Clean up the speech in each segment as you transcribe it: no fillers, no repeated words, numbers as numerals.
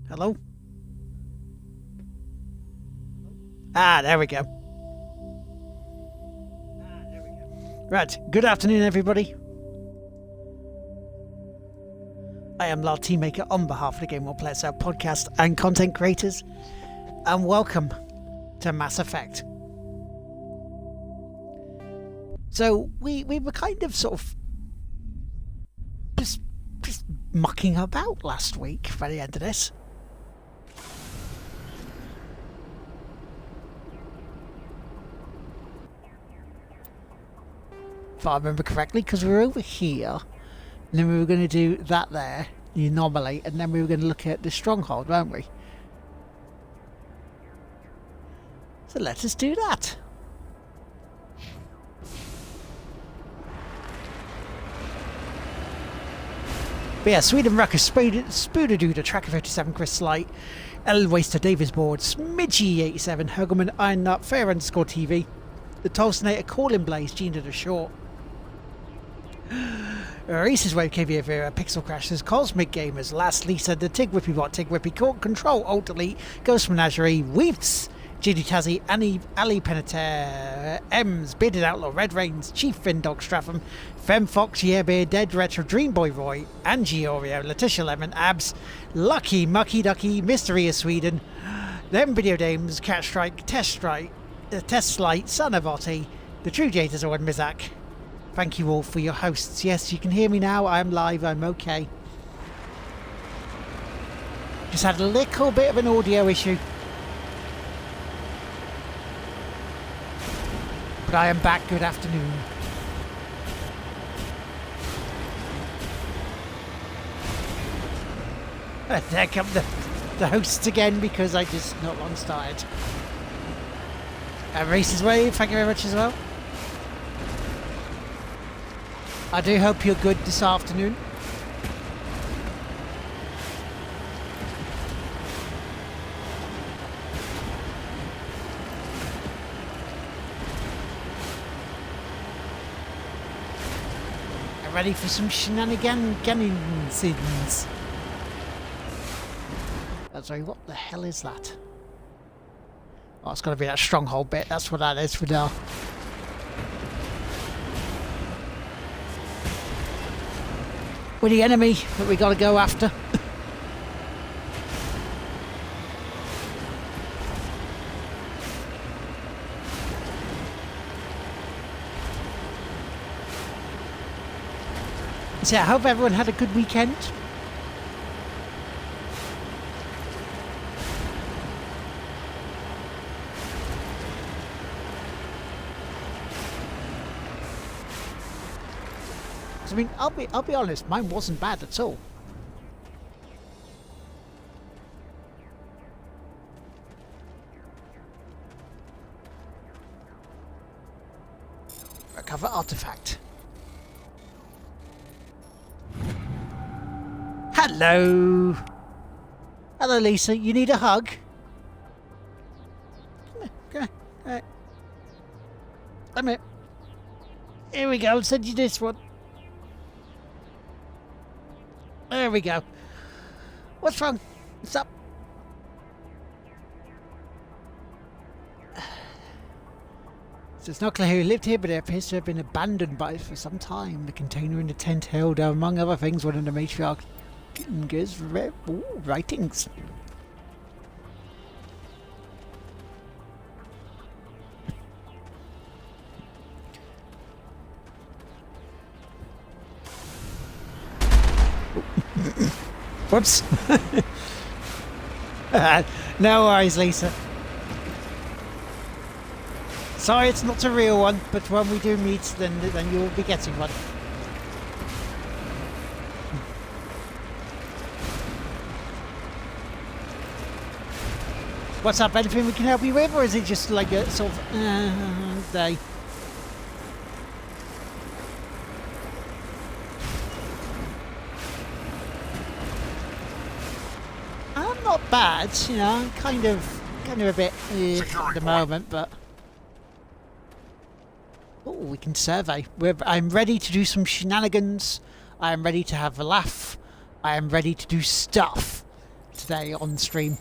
Hello? Ah, there we go. Right, good afternoon everybody. I am Lord Teammaker on behalf of the Game World Players Out podcast and content creators, and welcome to Mass Effect. So we were kind of sort of just mucking about last week by the end of this. If I remember correctly, because we were over here, and then we were going to do that there, the anomaly, and then we were going to look at the stronghold, weren't we? So let us do that. But yeah, Sweden Ruckus, Spooderduder, Tracker 57, Chris Slight, El Waster, Davis Board, Smidgy87, Hergelman, Iron Nut, Fair underscore TV, the Tolstonator, Calling Blaze, Gina the Short, Reese's Wave, KVA Vera, Pixel Crashers, Cosmic Gamers, Last Lisa, the Tig Whippy Bot, Tig Whippy, Control, Alt Delete, Ghost Menagerie, Weefs, Jiddy Tazzy, Ali Penetaire, Ems, Bearded Outlaw, Red Rains, Chief Finn Dog Stratham, Fem Fox, Yearbeard, Dead Retro, Dream Boy Roy, Angie Oreo, Letitia Lemon, Abs, Lucky, Mucky Ducky, Mystery of Sweden, Them Video Dames, Cat Strike, Test Strike, Test Slight, Son of Otti, The True Jaders, and Mizak. Thank you all for your hosts. Yes, you can hear me now. I'm live. I'm okay. Just had a little bit of an audio issue. But I am back. Good afternoon. There come the hosts again because I just not long started. Reese's Wave, thank you very much as well. I do hope you're good this afternoon. I'm ready for some shenanigans. Sorry, what the hell is that? Oh, it's got to be that stronghold bit. That's what that is for now. We're the enemy that we got to go after. So I hope everyone had a good weekend. I mean, I'll be honest, mine wasn't bad at all. Recover artifact. Hello. Hello, Lisa. You need a hug? Come here. Come here. Here we go. I'll send you this one. There we go. What's wrong? What's up? So it's not clear who lived here, but it appears to have been abandoned by for some time. The container in the tent held, among other things, one of the matriarch's writings. Whoops. No worries, Lisa. Sorry, it's not a real one, but when we do meet, then you will be getting one. What's up? Anything we can help you with, or is it just like a sort of day? I'm not bad, you know. I'm kind of a bit at the moment, but oh, we can survey. I'm ready to do some shenanigans. I am ready to have a laugh. I am ready to do stuff. today on stream.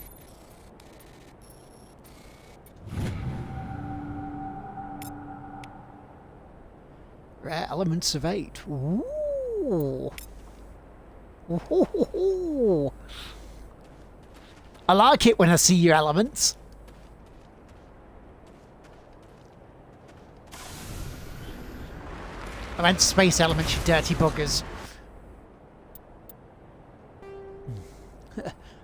Rare elements of 8. Ooh. Ooh. I like it when I see your elements. I meant space elements, you dirty buggers.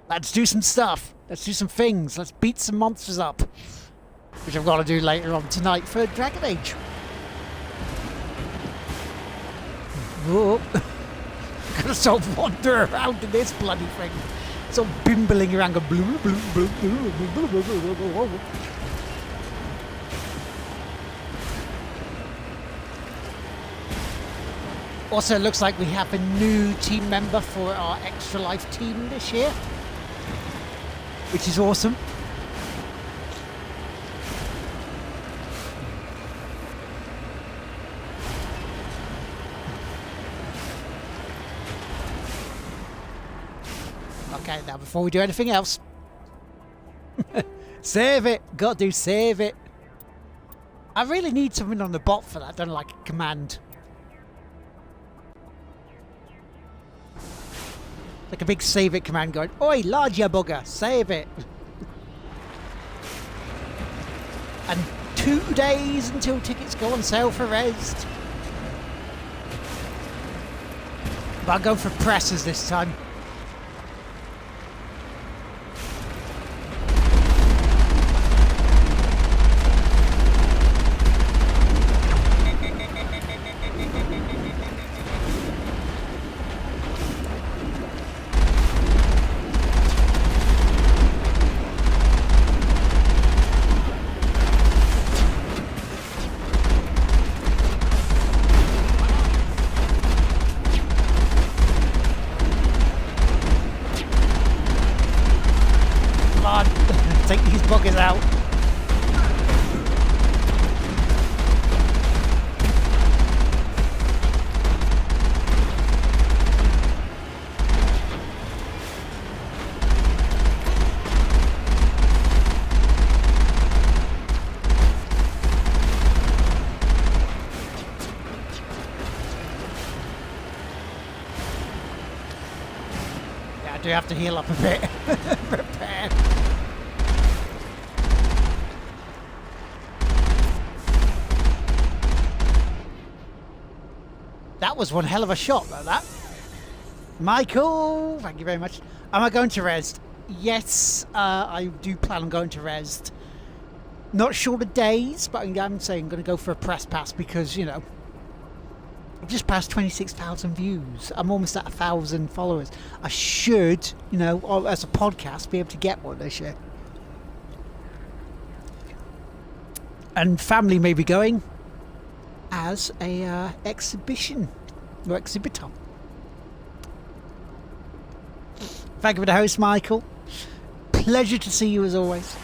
Let's do some stuff. Let's do some things. Let's beat some monsters up. Which I've got to do later on tonight for Dragon Age. Oh. I'm gonna sort of wander around in this bloody thing. Sort of bimbling around going blue, blue, blue, blue, blue, blue, blue, blue. Also, it looks like we have a new team member for our Extra Life team this year, which is awesome. Okay, now before we do anything else, save it. Got to do save it. I really need something on the bot for that. Don't like a command. Like a big save it command going, oi, large ya bugger, save it. And 2 days until tickets go on sale for Rezzed. But I'll go for presses this time. Take these buggers out. Yeah, I do have to heal up a bit. Prepare. That was one hell of a shot, like that. Michael, thank you very much. Am I going to Rezzed? Yes, I do plan on going to Rezzed. Not sure the days, but I'm saying I'm going to go for a press pass because, you know, I've just passed 26,000 views. I'm almost at 1,000 followers. I should, you know, as a podcast, be able to get one this year. And family may be going as a exhibition or exhibitor. Thank you for the host, Michael. Pleasure to see you as always.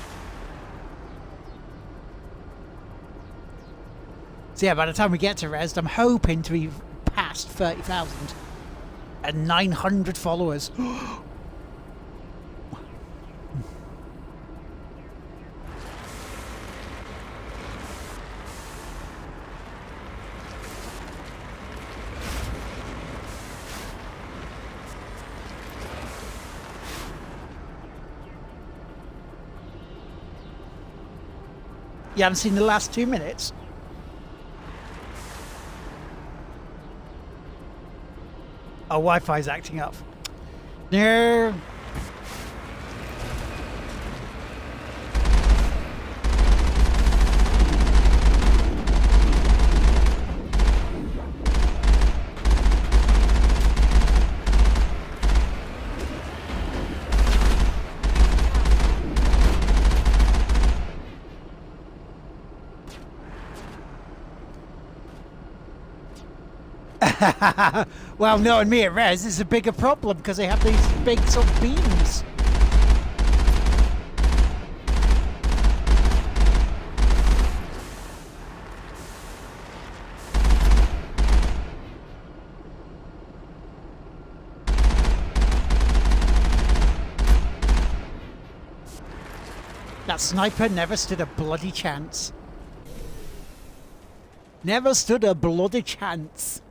So yeah, by the time we get to Rezzed, I'm hoping to be past 30,000 and 900 followers. You haven't seen the last 2 minutes? Oh, Wi-Fi's acting up. No. Well, knowing me at Rez is a bigger problem because they have these big sort of beams. That sniper never stood a bloody chance. Never stood a bloody chance.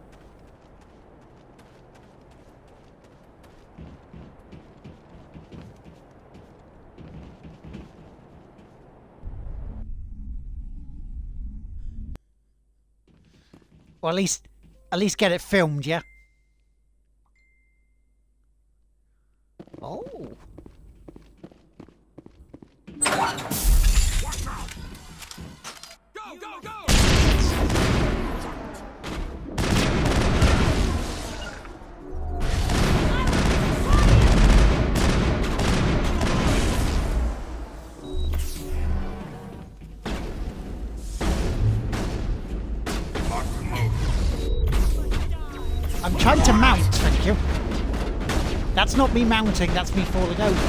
Or at least get it filmed, yeah? Oh. Go, go, go! I'm trying to mount, thank you. That's not me mounting, that's me falling over.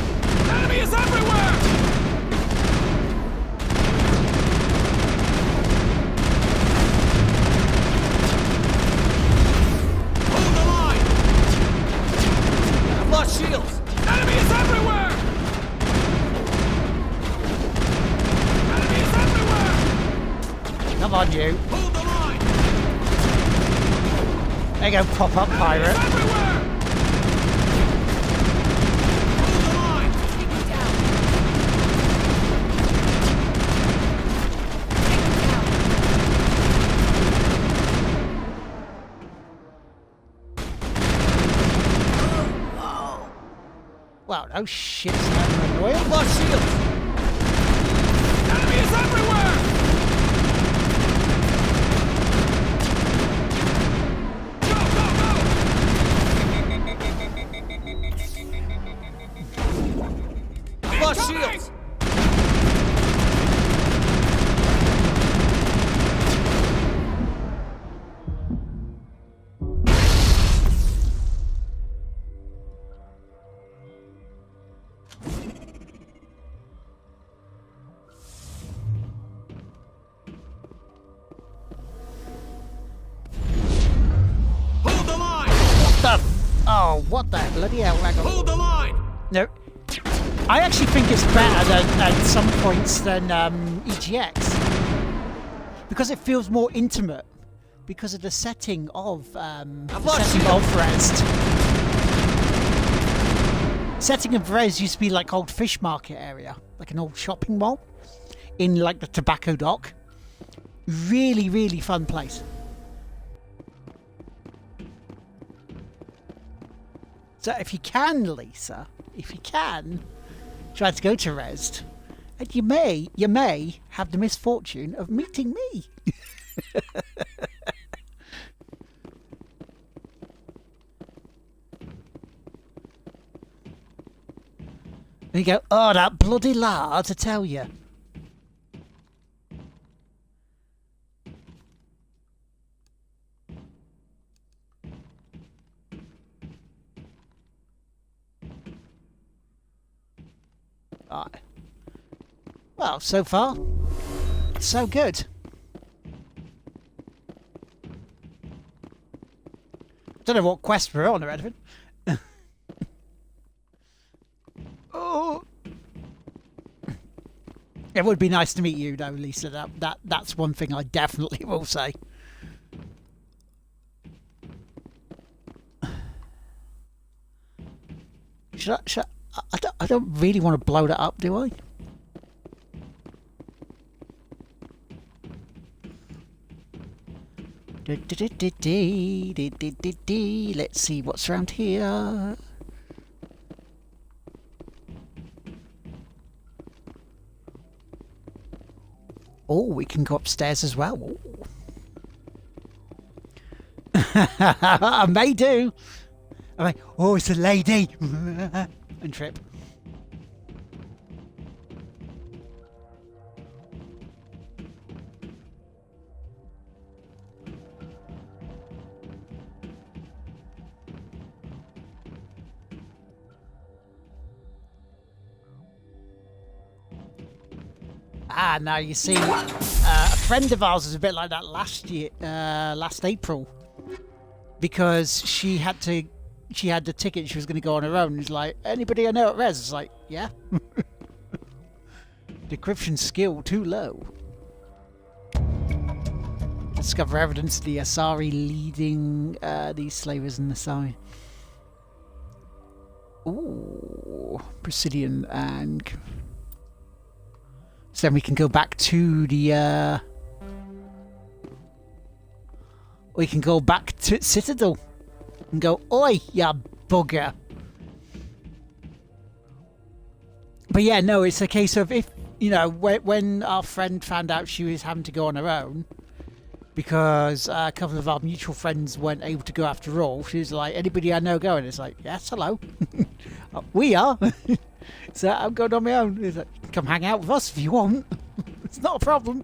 Enemy is everywhere! Hold the line! I've lost shields! Enemy is everywhere! Enemy is everywhere! Come on, you. Hold the line! There you go, pop-up pirate. Enemy is everywhere! Hold the line! Take him down. Take him down. Well, no shit, that's annoying. Lost shields! Enemy is everywhere! Go, go, go! Lost shields! Hold the line! Oh, what the bloody hell? Hold the line! No. I actually think it's better at some points than EGX. Because it feels more intimate. Because of the setting of Rest. Setting of Rez used to be like old fish market area. Like an old shopping mall. In like the tobacco dock. Really, really fun place. So if you can, Lisa, if you can, try to go to Rest, and you may have the misfortune of meeting me. And you go, oh, that bloody lard to tell you. Right. Well, so far, so good. Don't know what quest we're on or anything. Oh, it would be nice to meet you, though, Lisa. That's one thing I definitely will say. I don't really want to blow that up, do I? Let's see what's around here. Oh, we can go upstairs as well. I may do. I'm like, oh, it's a lady. And trip. Ah, now you see, a friend of ours was a bit like that last year, last April, because she had the ticket. She was going to go on her own. He's like, anybody I know at Res? It's like, yeah. Decryption skill too low. Discover evidence of the Asari leading these slavers in the side. Ooh, Presidian and so then we can go back to the we can go back to Citadel and go, oi, ya bugger. But yeah, no, it's a case of if, you know, when our friend found out she was having to go on her own, because a couple of our mutual friends weren't able to go after all, she was like, anybody I know going? It's like, yes, hello. We are. So I'm going on my own. It's like, come hang out with us if you want. It's not a problem.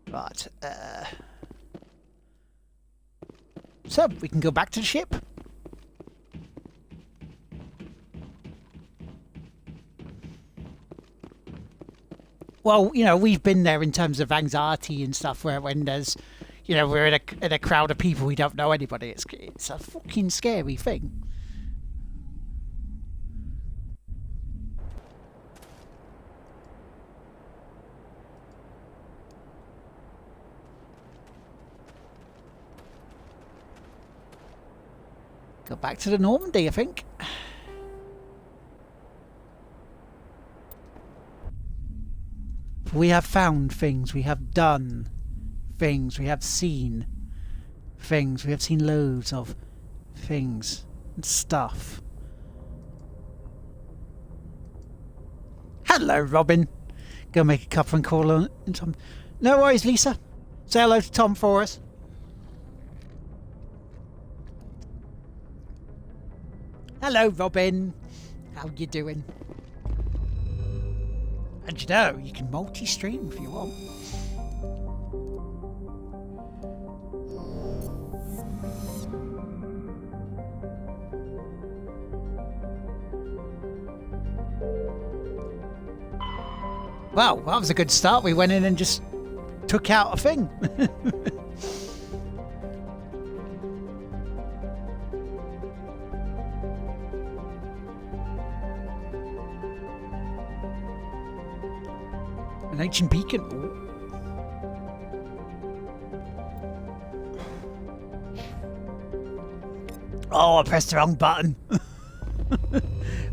But, so, we can go back to the ship. Well, you know, we've been there in terms of anxiety and stuff, where when there's, you know, we're in a crowd of people, we don't know anybody. It's a fucking scary thing. Go back to the Normandy, I think. We have found things, we have done things, we have seen things, we have seen loads of things and stuff. Hello, Robin. Go make a cup and call on Tom. No worries, Lisa. Say hello to Tom for us. Hello, Robin. How you doing? And you know, you can multi-stream if you want. Wow, that was a good start. We went in and just took out a thing. An ancient beacon. Oh, I pressed the wrong button.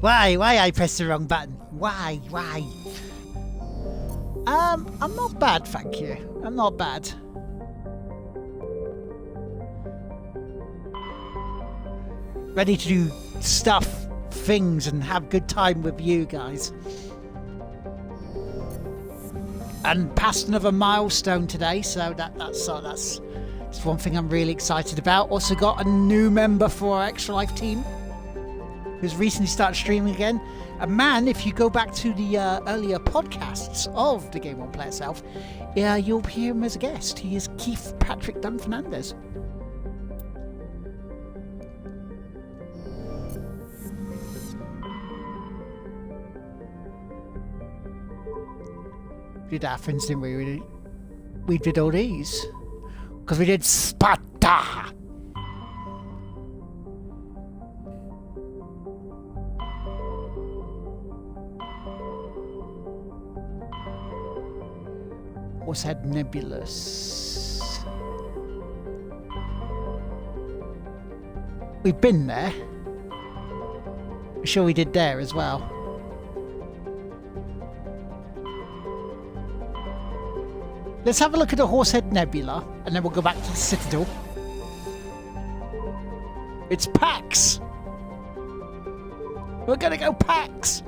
Why I pressed the wrong button? Why? I'm not bad, thank you. I'm not bad. Ready to do stuff, things, and have good time with you guys. And passed another milestone today, so that's one thing I'm really excited about. Also got a new member for our Extra Life team, who's recently started streaming again. A man, if you go back to the earlier podcasts of the Game One Play Itself, you'll hear him as a guest. He is Keith Patrick Dunn Fernandez. We did Athens, didn't we? We did all these. Because we did Sparta! Horsehead Nebulous. We've been there. I'm sure we did there as well. Let's have a look at the Horsehead Nebula, and then we'll go back to the Citadel. It's PAX! We're gonna go PAX!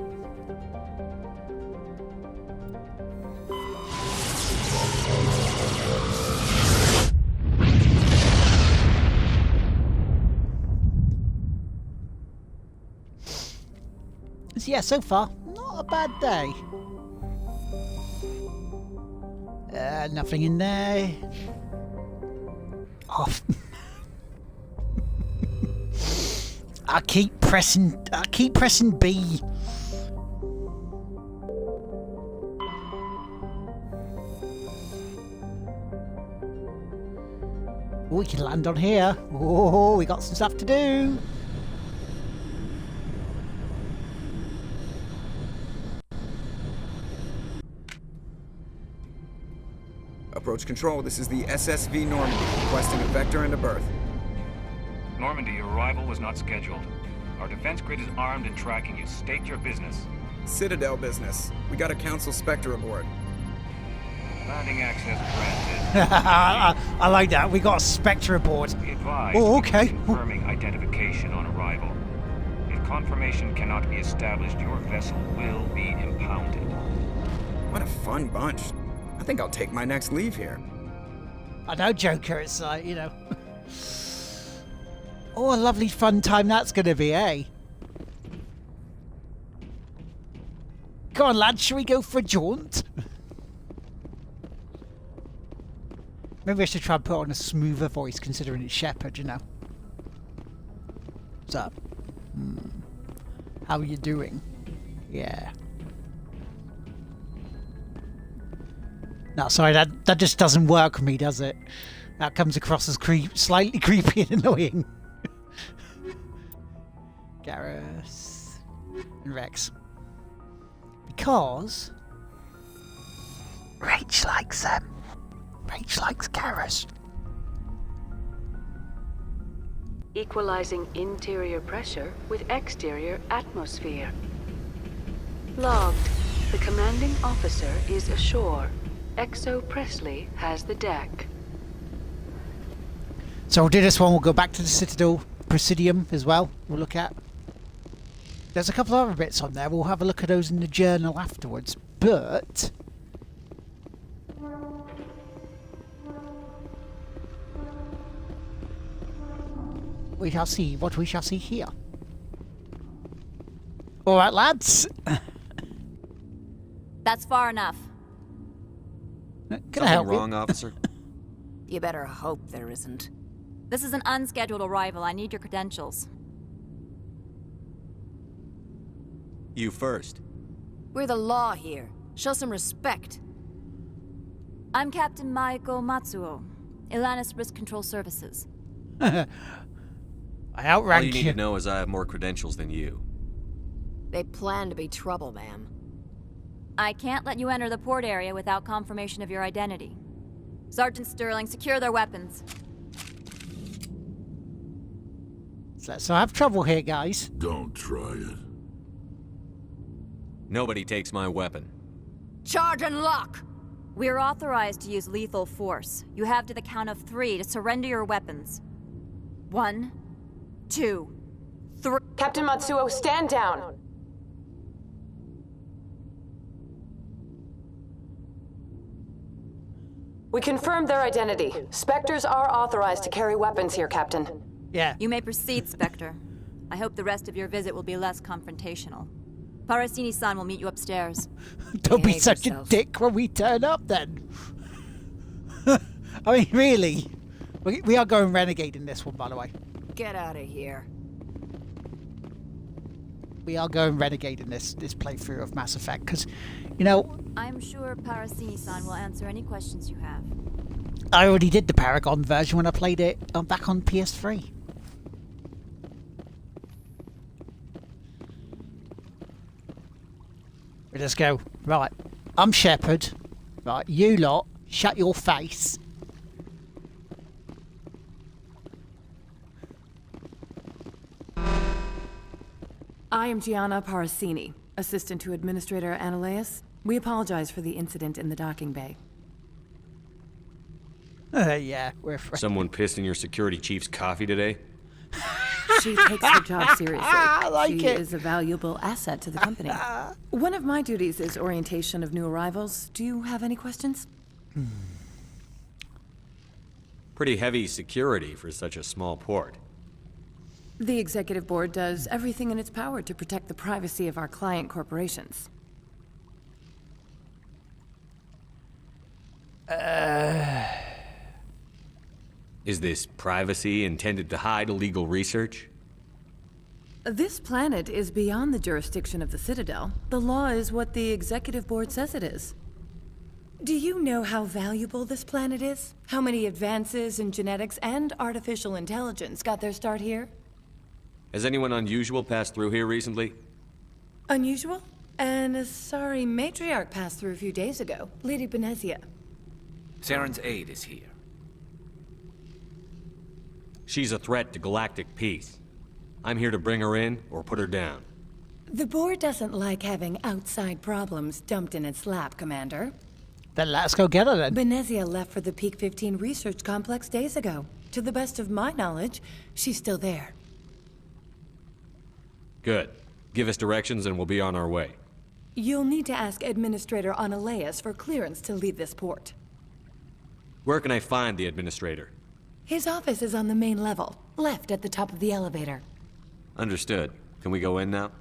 So yeah, so far, not a bad day. Nothing in there. Off. I keep pressing B. Oh, we can land on here. Oh, we got some stuff to do. Approach control, this is the SSV Normandy, requesting a vector and a berth. Normandy, your arrival was not scheduled. Our defense grid is armed and tracking you. State your business. Citadel business. We got a Council Spectre aboard. Landing access granted. I like that. We got a Spectre aboard. Be advised. Oh, okay. Confirming identification on arrival. If confirmation cannot be established, your vessel will be impounded. What a fun bunch. I think I'll take my next leave here. I know, Joker. It's like, you know. Oh, a lovely fun time that's going to be, eh? Come on, lads. Shall we go for a jaunt? Maybe I should try and put on a smoother voice, considering it's Shepard, you know. What's up? How are you doing? Yeah. No, sorry, that just doesn't work for me, does it? That comes across as slightly creepy and annoying. Garrus and Rex. Because Rach likes them. Rach likes Garrus. Equalizing interior pressure with exterior atmosphere. Logged. The commanding officer is ashore. Exo Presley has the deck. So we'll do this one. We'll go back to the Citadel Presidium as well. We'll look at. There's a couple of other bits on there. We'll have a look at those in the journal afterwards. But we shall see what we shall see here. All right, lads. That's far enough. Can I help wrong, you? officer? You better hope there isn't. This is an unscheduled arrival. I need your credentials. You first. We're the law here. Show some respect. I'm Captain Maiko Matsuo, Ilanis Risk Control Services. I All outrank you need to know is I have more credentials than you. They plan to be trouble, ma'am. I can't let you enter the port area without confirmation of your identity. Sergeant Sterling, secure their weapons. So I have trouble here, guys. Don't try it. Nobody takes my weapon. Charge and lock! We're authorized to use lethal force. You have to the count of 3 to surrender your weapons. 1, 2, 3. Captain Matsuo, stand down! We confirmed their identity. Spectres are authorized to carry weapons here, Captain. Yeah. You may proceed, Spectre. I hope the rest of your visit will be less confrontational. Parasini-san will meet you upstairs. Don't be Behave such yourself. a dick when we turn up, then. I mean, really. We are going renegade in this one, by the way. Get out of here. We are going renegade in this playthrough of Mass Effect, because, you know, I'm sure Parasini-san will answer any questions you have. I already did the Paragon version when I played it back on PS3. Let's go. Right. I'm Shepard. Right, you lot, shut your face. I am Gianna Parasini, assistant to Administrator Ananias. We apologize for the incident in the docking bay. Yeah, we're friends. Someone pissed in your security chief's coffee today? She takes her job seriously. I like she it. is a valuable asset to the company. One of my duties is orientation of new arrivals. Do you have any questions? Pretty heavy security for such a small port. The executive board does everything in its power to protect the privacy of our client corporations. Is this privacy intended to hide illegal research? This planet is beyond the jurisdiction of the Citadel. The law is what the Executive Board says it is. Do you know how valuable this planet is? How many advances in genetics and artificial intelligence got their start here? Has anyone unusual passed through here recently? Unusual? An Asari matriarch passed through a few days ago, Lady Benezia. Saren's aide is here. She's a threat to galactic peace. I'm here to bring her in or put her down. The board doesn't like having outside problems dumped in its lap, Commander. Then let's go get her then. Benezia left for the Peak 15 research complex days ago. To the best of my knowledge, she's still there. Good. Give us directions and we'll be on our way. You'll need to ask Administrator Analeas for clearance to leave this port. Where can I find the administrator? His office is on the main level, left at the top of the elevator. Understood. Can we go in now?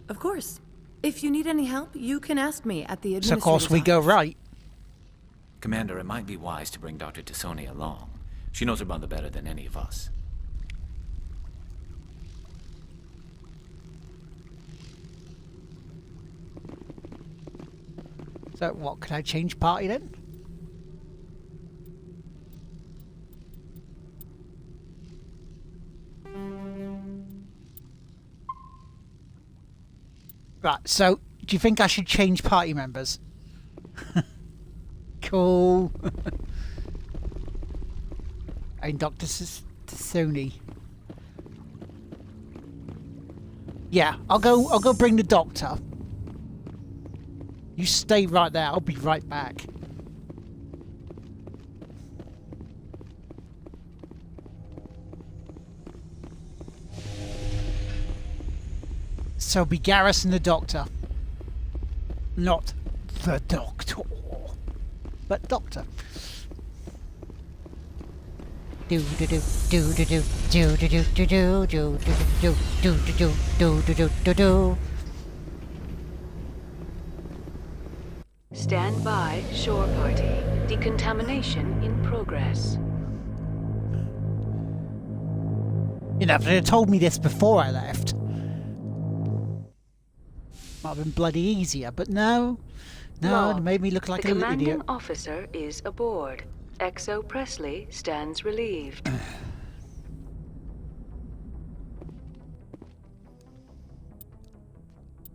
Of course. If you need any help, you can ask me at the So administrator's of course we go office. right. Commander, it might be wise to bring Dr. T'Soni along. She knows her mother better than any of us. So what, can I change party then? Right, so do you think I should change party members? Cool. And Dr. T'Soni. Yeah, I'll go bring the doctor. You stay right there, I'll be right back. So be Garrus and the doctor. Not the doctor, but doctor. Do do do do do do do do do do do do do do do do do do. Stand by, shore party. Decontamination in progress. You know, if they'd have told me this before I left, might have been bloody easier, but no. No, it made me look like the an commanding idiot. officer is aboard. Exo Presley stands relieved.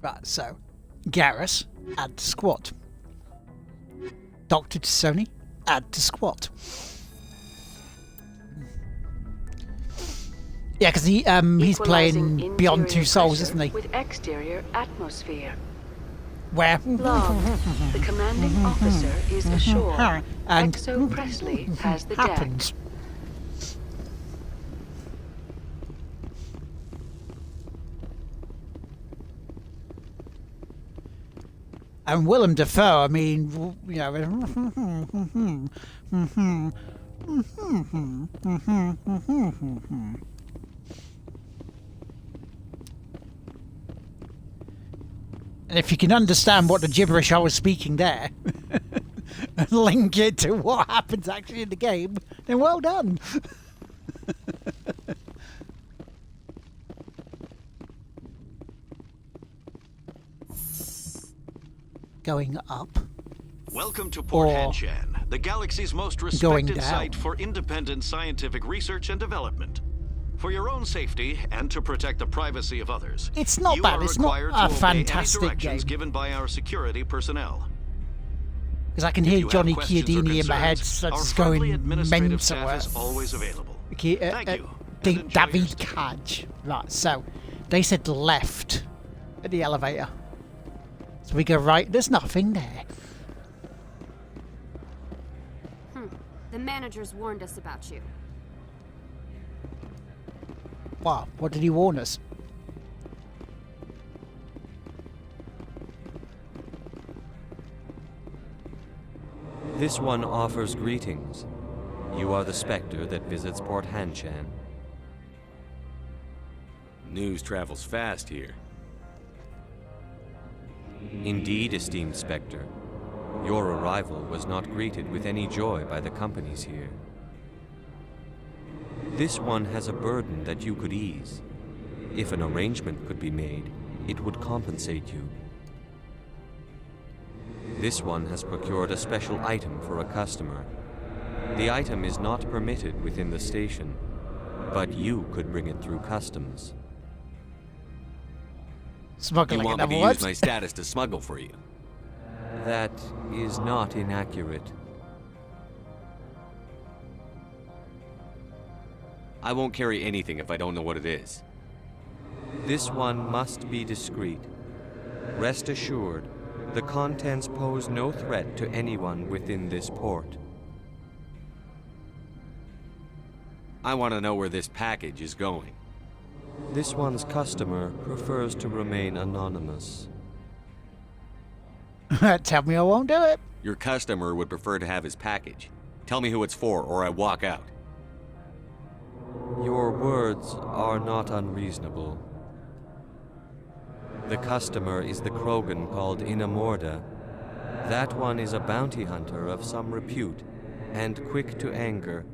Right, so Garrus, add to squad. Dr. T'Soni, add to squad. Yeah, because he's Equalizing playing Beyond Two interior Souls, pressure isn't he? With exterior atmosphere. Where? Log. The commanding officer is ashore. And Exo Presley has the deck. happens. And Willem Dafoe, I mean, you know. And if you can understand what the gibberish I was speaking there, and link it to what happens actually in the game, then well done. Going up. Welcome to Port Or Hanshan, the galaxy's most going respected down. site for independent scientific research and development. For your own safety and to protect the privacy of others, It's not you bad, are it's not required a to obey fantastic any directions game. given by our security personnel. Because I can If hear you have Johnny questions or Chiodini in my head, concerns, so our it's friendly going administrative mental. staff is always available. Thank you, and enjoy David your stay. Kaj. Right, so they said left at the elevator. So we go right. There's nothing there. The managers warned us about you. Wow, what did he warn us? This one offers greetings. You are the Spectre that visits Port Hanshan. News travels fast here. Indeed, esteemed Spectre. Your arrival was not greeted with any joy by the companies here. This one has a burden that you could ease. If an arrangement could be made, it would compensate you. This one has procured a special item for a customer. The item is not permitted within the station, but you could bring it through customs. Smuggling, You want in me other to words. use my status to smuggle for you? That is not inaccurate. I won't carry anything if I don't know what it is. This one must be discreet. Rest assured, the contents pose no threat to anyone within this port. I want to know where this package is going. This one's customer prefers to remain anonymous. Tell me I won't do it. Your customer would prefer to have his package. Tell me who it's for, or I walk out. Your words are not unreasonable. The customer is the Krogan called Inamorda. That one is a bounty hunter of some repute, and quick to anger.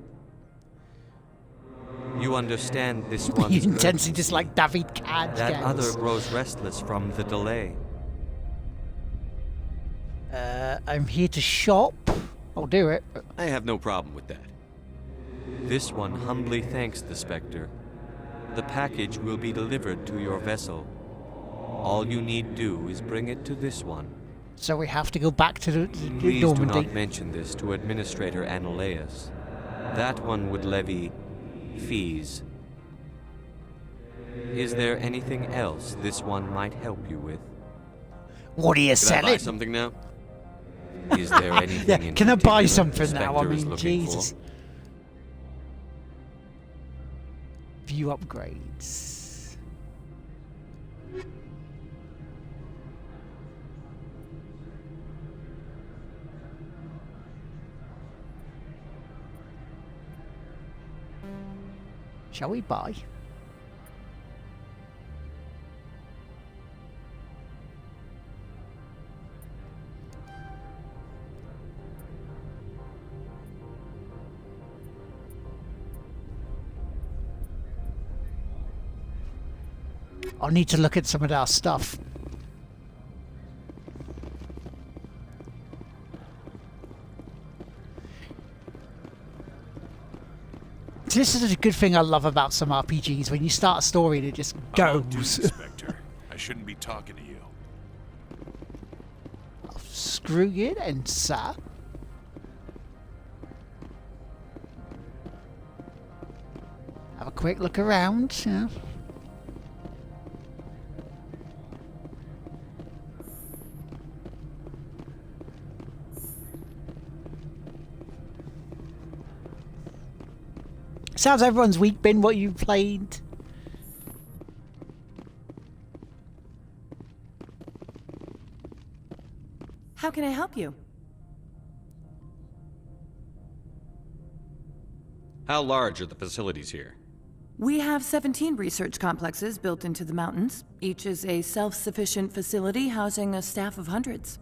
You understand this one's You intensely urgency. dislike David Cage That games. other grows restless from the delay. I'm here to shop. I'll do it. I have no problem with that. This one humbly thanks the Spectre. The package will be delivered to your vessel. All you need do is bring it to this one. So we have to go back to the Please do Normandy. not mention this to Administrator Analaeus. That one would levy fees. Is there anything else this one might help you with? What are you Can I buy selling? something now? Is there anything Yeah, in can I buy particular something the now? I Spectre is mean, looking Jesus. for? View upgrades. Shall we buy? I'll need to look at some of our stuff. This is a good thing I love about some RPGs, when you start a story and it just About duty, goes. Spectre. I shouldn't be talking to you. Screw you then, sir. Have a quick look around. Yeah. Sounds everyone's week been what you played. How can I help you? How large are the facilities here? We have 17 research complexes built into the mountains. Each is a self-sufficient facility housing a staff of hundreds.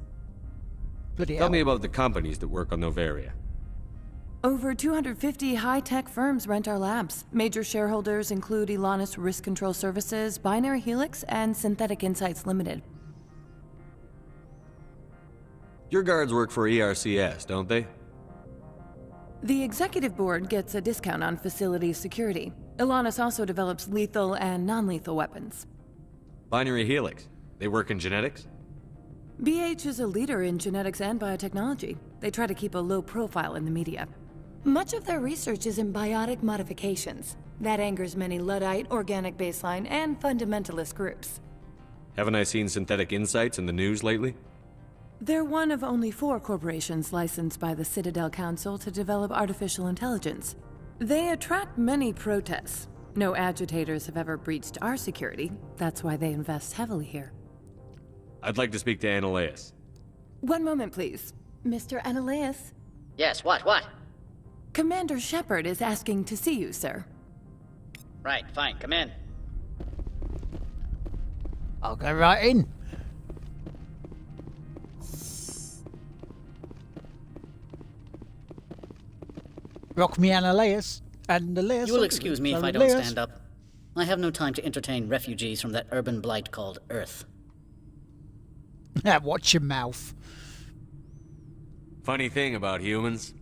Bloody Tell me about the companies that work on Novaria. Over 250 high-tech firms rent our labs. Major shareholders include Elanus Risk Control Services, Binary Helix, and Synthetic Insights Limited. Your guards work for ERCS, don't they? The executive board gets a discount on facility security. Elanus also develops lethal and non-lethal weapons. Binary Helix. They work in genetics? BH is a leader in genetics and biotechnology. They try to keep a low profile in the media. Much of their research is in biotic modifications. That angers many Luddite, organic baseline, and fundamentalist groups. Haven't I seen Synthetic Insights in the news lately? They're one of only 4 corporations licensed by the Citadel Council to develop artificial intelligence. They attract many protests. No agitators have ever breached our security. That's why they invest heavily here. I'd like to speak to Analaeus. One moment, please. Mr. Analaeus? Yes, what? Commander Shepard is asking to see you, sir. Right, fine, come in. I'll go right in. Rock me Analaeus. And the layers. You will excuse me if I don't stand up. I have no time to entertain refugees from that urban blight called Earth. Watch your mouth. Funny thing about humans,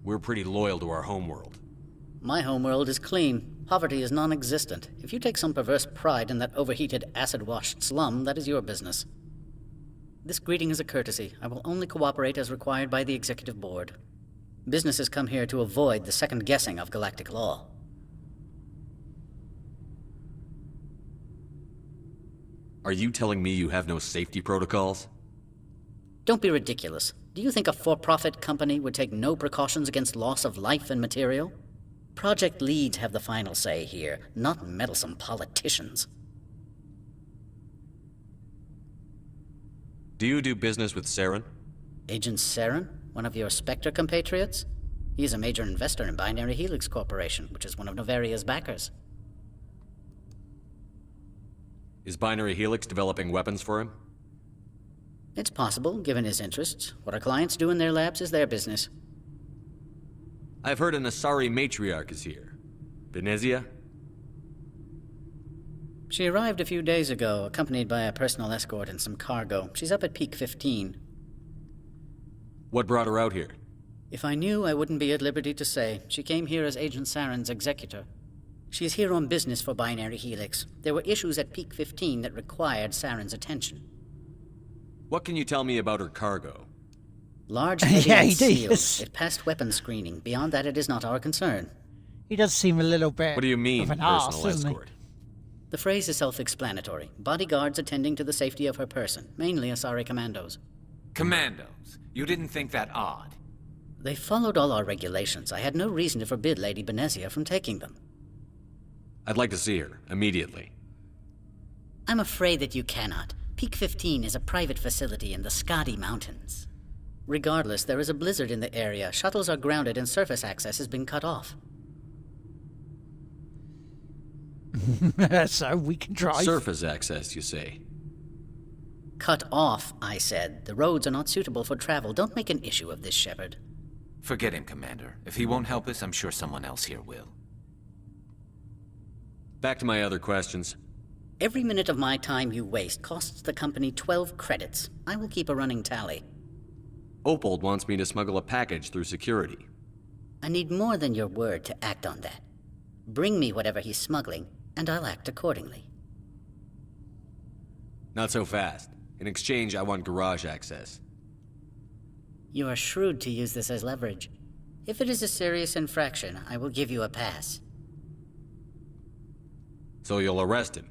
we're pretty loyal to our homeworld. My homeworld is clean. Poverty is non-existent. If you take some perverse pride in that overheated, acid-washed slum, that is your business. This greeting is a courtesy. I will only cooperate as required by the Executive Board. Businesses come here to avoid the second guessing of galactic law. Are you telling me you have no safety protocols? Don't be ridiculous. Do you think a for-profit company would take no precautions against loss of life and material? Project leads have the final say here, not meddlesome politicians. Do you do business with Saren? Agent Saren? One of your Spectre compatriots? He is a major investor in Binary Helix Corporation, which is one of Novaria's backers. Is Binary Helix developing weapons for him? It's possible, given his interests. What our clients do in their labs is their business. I've heard an Asari matriarch is here. Venezia? She arrived a few days ago, accompanied by a personal escort and some cargo. She's up at Peak 15. What brought her out here? If I knew, I wouldn't be at liberty to say. She came here as Agent Saren's executor. She is here on business for Binary Helix. There were issues at Peak 15 that required Saren's attention. What can you tell me about her cargo? Large, heavy, Yeah, and he sealed. does. It passed weapons screening. Beyond that, it is not our concern. He does seem a little bit. What do you mean, of an personal arse, doesn't he? escort? The phrase is self-explanatory. Bodyguards attending to the safety of her person, mainly Asari commandos. Commandos? You didn't think that odd? They followed all our regulations. I had no reason to forbid Lady Benezia from taking them. I'd like to see her, immediately. I'm afraid that you cannot. Peak 15 is a private facility in the Skadi Mountains. Regardless, there is a blizzard in the area. Shuttles are grounded and surface access has been cut off. So we can drive. Surface access, you say? Cut off, I said. The roads are not suitable for travel. Don't make an issue of this, Shepard. Forget him, Commander. If he won't help us, I'm sure someone else here will. Back to my other questions. Every minute of my time you waste costs the company 12 credits. I will keep a running tally. Opold wants me to smuggle a package through security. I need more than your word to act on that. Bring me whatever he's smuggling, and I'll act accordingly. Not so fast. In exchange, I want garage access. You are shrewd to use this as leverage. If it is a serious infraction, I will give you a pass. So you'll arrest him?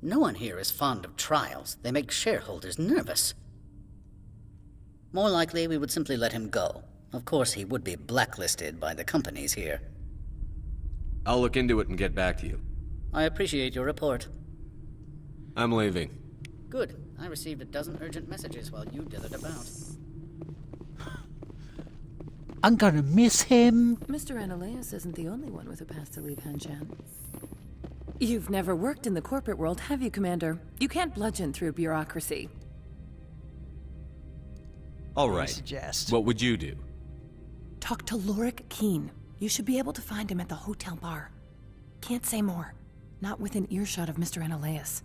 No one here is fond of trials. They make shareholders nervous. More likely, we would simply let him go. Of course, he would be blacklisted by the companies here. I'll look into it and get back to you. I appreciate your report. I'm leaving. Good. I received a dozen urgent messages while you dithered about. I'm gonna miss him. Mr. Ananias isn't the only one with a pass to leave Hanshan. You've never worked in the corporate world, have you, Commander? You can't bludgeon through bureaucracy. All right. Suggest. What would you do? Talk to Lorik Keen. You should be able to find him at the hotel bar. Can't say more. Not within earshot of Mr. Ananias.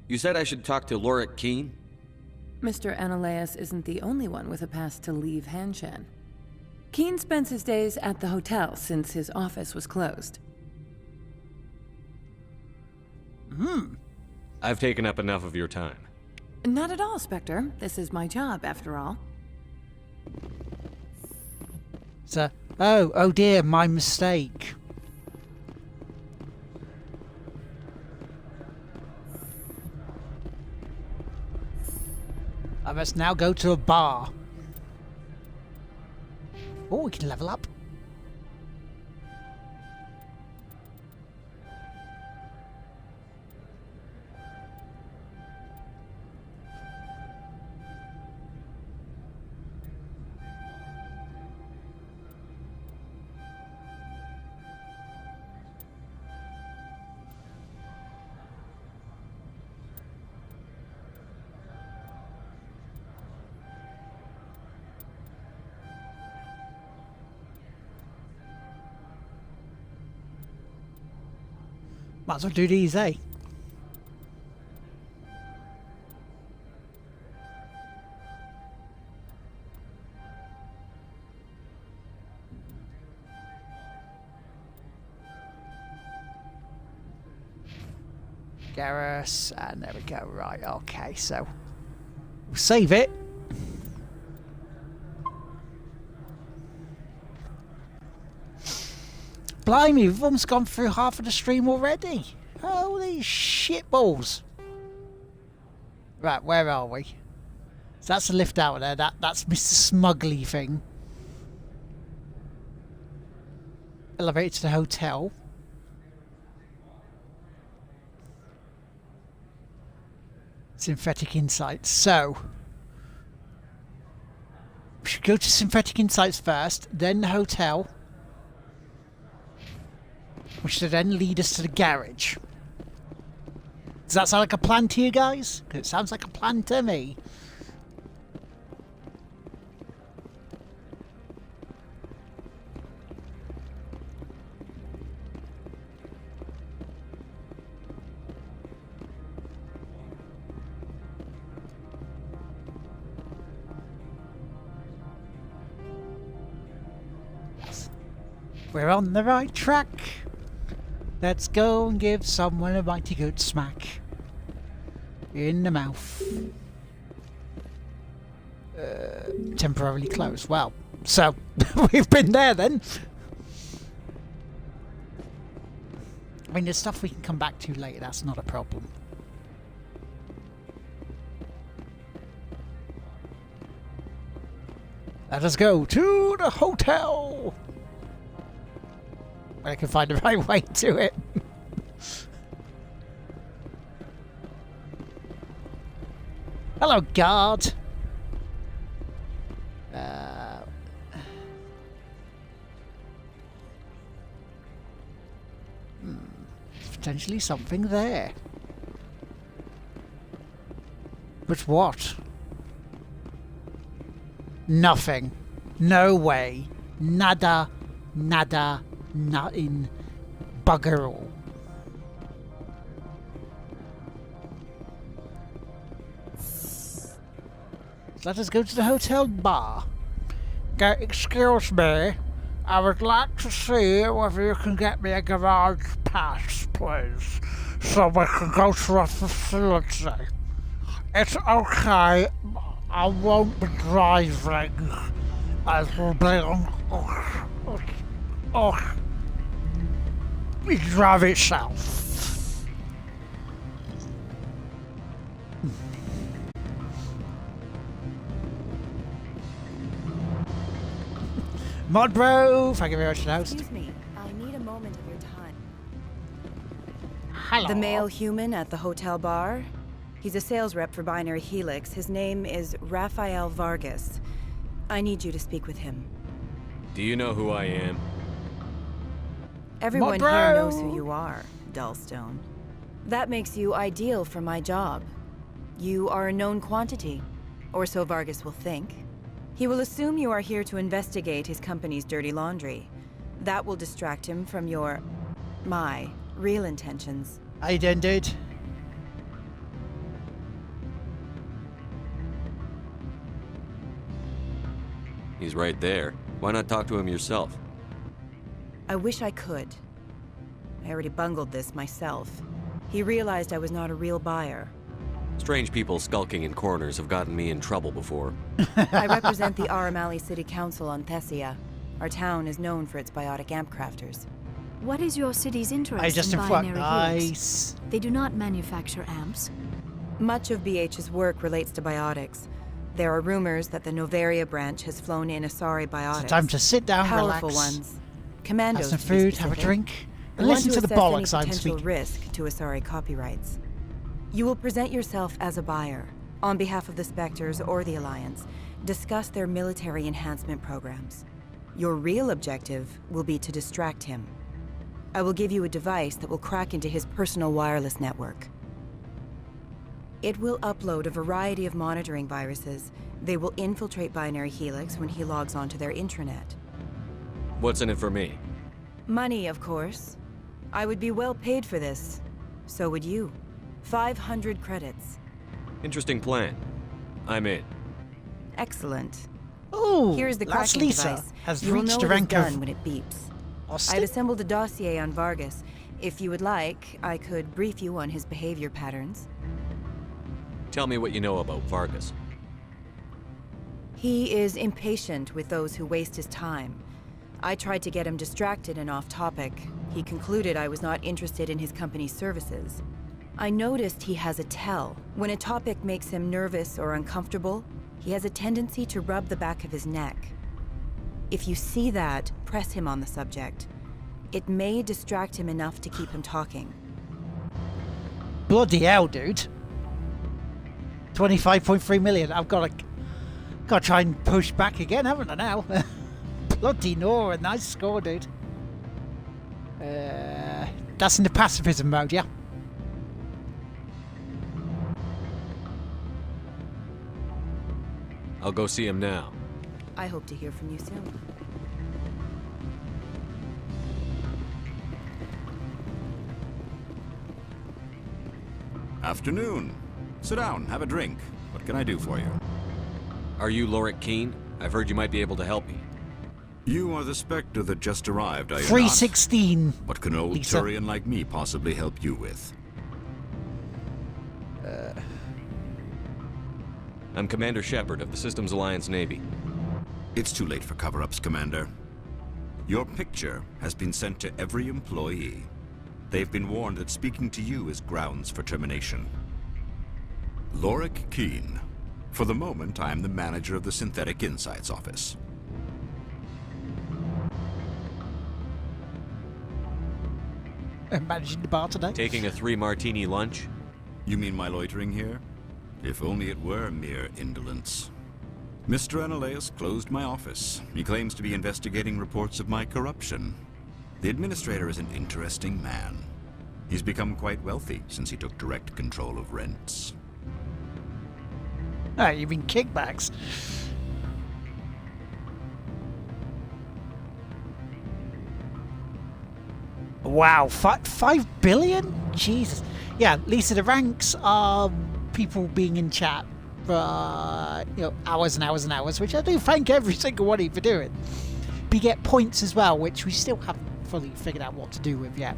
You said I should talk to Lorik Keen? Mr. Ananias isn't the only one with a pass to leave Hanshan. Keen spends his days at the hotel since his office was closed. I've taken up enough of your time. Not at all, Spectre. This is my job, after all. So, oh dear, my mistake. I must now go to a bar. Oh, we can level up. Might as well do these, eh? Garrus, and there we go. Right, okay, so we'll save it. Blimey, we've almost gone through half of the stream already. Holy shitballs. Right, where are we? So that's the lift out there. That's Mr. Smuggly thing. Elevator to the hotel. Synthetic Insights. So we should go to Synthetic Insights first, then the hotel, which should then lead us to the garage. Does that sound like a plan to you guys? 'Cause it sounds like a plan to me. We're on the right track. Let's go and give someone a mighty good smack in the mouth. Temporarily closed. Well, so we've been there then. I mean, there's stuff we can come back to later. That's not a problem. Let us go to the hotel. I can find the right way to it. Hello, guard. There's potentially something there. But what? Nothing. No way. Nada. Nada. Nothing. Bugger all. Let us go to the hotel bar. Excuse me, I would like to see whether you can get me a garage pass, please, so we can go to a facility. It's okay, I won't be driving. I will be on... You drive itself. Mod Bro, thank you very much for the host. Excuse me, I need a moment of your time. Hello. The male human at the hotel bar? He's a sales rep for Binary Helix. His name is Rafael Vargas. I need you to speak with him. Do you know who I am? Everyone here knows who you are, Dullstone. That makes you ideal for my job. You are a known quantity, or so Vargas will think. He will assume you are here to investigate his company's dirty laundry. That will distract him from my real intentions. How you doing, dude? He's right there. Why not talk to him yourself? I wish I could. I already bungled this myself. He realized I was not a real buyer. Strange people skulking in corners have gotten me in trouble before. I represent the Aramali City Council on Thessia. Our town is known for its biotic amp crafters. What is your city's interest I just in Binary nice. Helix? They do not manufacture amps. Much of BH's work relates to biotics. There are rumors that the Novaria branch has flown in Asari biotics. It's time to sit down, powerful relax, ones. Commandos, have some food, have a drink, and listen to the bollocks I'm potential speaking. risk to Asari copyrights. You will present yourself as a buyer, on behalf of the Spectres or the Alliance. Discuss their military enhancement programs. Your real objective will be to distract him. I will give you a device that will crack into his personal wireless network. It will upload a variety of monitoring viruses. They will infiltrate Binary Helix when he logs onto their intranet. What's in it for me? Money, of course. I would be well paid for this. So would you. 500 credits. Interesting plan. I'm in. Excellent. Oh, Here's the Last cracking Lisa device. has You'll reached know the it is rank of done when it beeps. Austin? I've assembled a dossier on Vargas. If you would like, I could brief you on his behavior patterns. Tell me what you know about Vargas. He is impatient with those who waste his time. I tried to get him distracted and off topic. He concluded I was not interested in his company's services. I noticed he has a tell. When a topic makes him nervous or uncomfortable, he has a tendency to rub the back of his neck. If you see that, press him on the subject. It may distract him enough to keep him talking. Bloody hell, dude. 25.3 million. I've got to try and push back again, haven't I now? Bloody Nora, nice score, dude. That's in the pacifism mode, yeah? I'll go see him now. I hope to hear from you soon. Afternoon. Sit down, have a drink. What can I do for you? Are you Lorik Keene? I've heard you might be able to help me. You are the Spectre that just arrived, are you not? 316. What can old Lisa. Turian like me possibly help you with? I'm Commander Shepard of the Systems Alliance Navy. It's too late for cover-ups, Commander. Your picture has been sent to every employee. They've been warned that speaking to you is grounds for termination. Lorik Keene. For the moment, I am the manager of the Synthetic Insights Office. Managing the bar today. Taking a 3-martini lunch? You mean my loitering here? If only it were mere indolence. Mr. Analaeus closed my office. He claims to be investigating reports of my corruption. The administrator is an interesting man. He's become quite wealthy since he took direct control of rents. Ah, you mean kickbacks? Wow, 5 billion? Jesus. Yeah, Lisa, the ranks are people being in chat for hours and hours and hours, which I do thank every single one of you for doing. But you get points as well, which we still haven't fully figured out what to do with yet.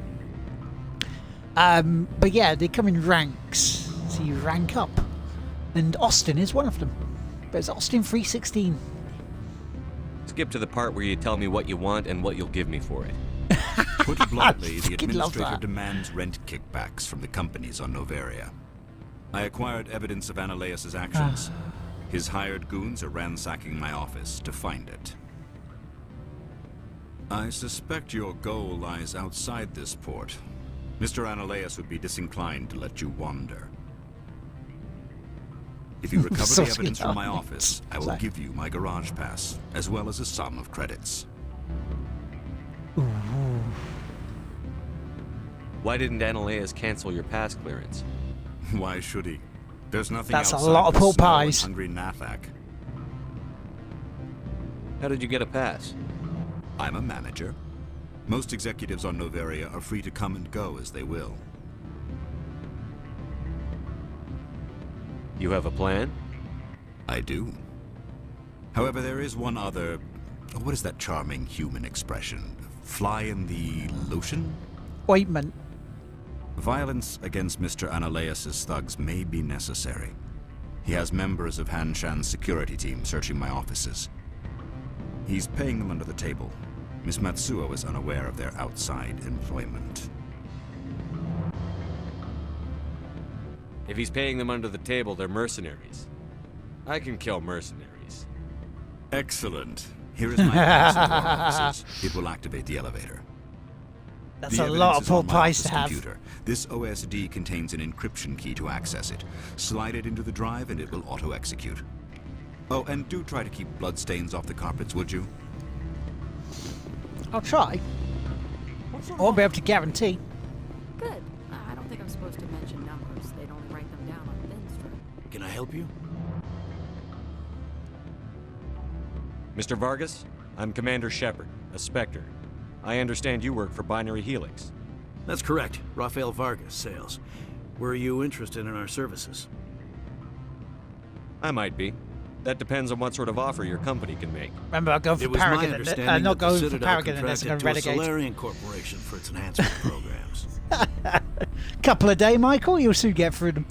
But yeah, they come in ranks, so you rank up. And Austin is one of them. But it's Austin 316. Skip to the part where you tell me what you want and what you'll give me for it. Put bluntly, the fucking love administrator that. demands rent kickbacks from the companies on Noveria. I acquired evidence of Analaeus' actions. His hired goons are ransacking my office to find it. I suspect your goal lies outside this port. Mr. Analaeus would be disinclined to let you wander. If you recover So the evidence from my sweet. office, I will give you my garage pass, as well as a sum of credits. Why didn't Analaeus cancel your pass clearance? Why should he? There's nothing That's a outside lot of this pulled small and pies. hungry Nathak. How did you get a pass? I'm a manager. Most executives on Noveria are free to come and go as they will. You have a plan? I do. However, there is one other... What is that charming human expression? Fly in the lotion? Ointment. Violence against Mr. Analaeus' thugs may be necessary. He has members of Han Shan's security team searching my offices. He's paying them under the table. Miss Matsuo is unaware of their outside employment. If he's paying them under the table, they're mercenaries. I can kill mercenaries. Excellent. Here is my pass into our offices. It will activate the elevator. That's The a lot evidence of is pulled on my pies office to have. computer. This OSD contains an encryption key to access it. Slide it into the drive and it will auto-execute. Oh, and do try to keep bloodstains off the carpets, would you? I'll try. I won't be able to guarantee. Good. I don't think I'm supposed to mention numbers. They'd only write them down on thin strip. Can I help you? Mr. Vargas, I'm Commander Shepard, a Spectre. I understand you work for Binary Helix. That's correct. Rafael Vargas, sales. Were you interested in our services? I might be. That depends on what sort of offer your company can make. Remember, I'm going for Paragon, not going for Paragon unless I'm going to Renegade. Solarian Corporation for its enhancement programs. Couple a day, Michael. You'll soon get through them.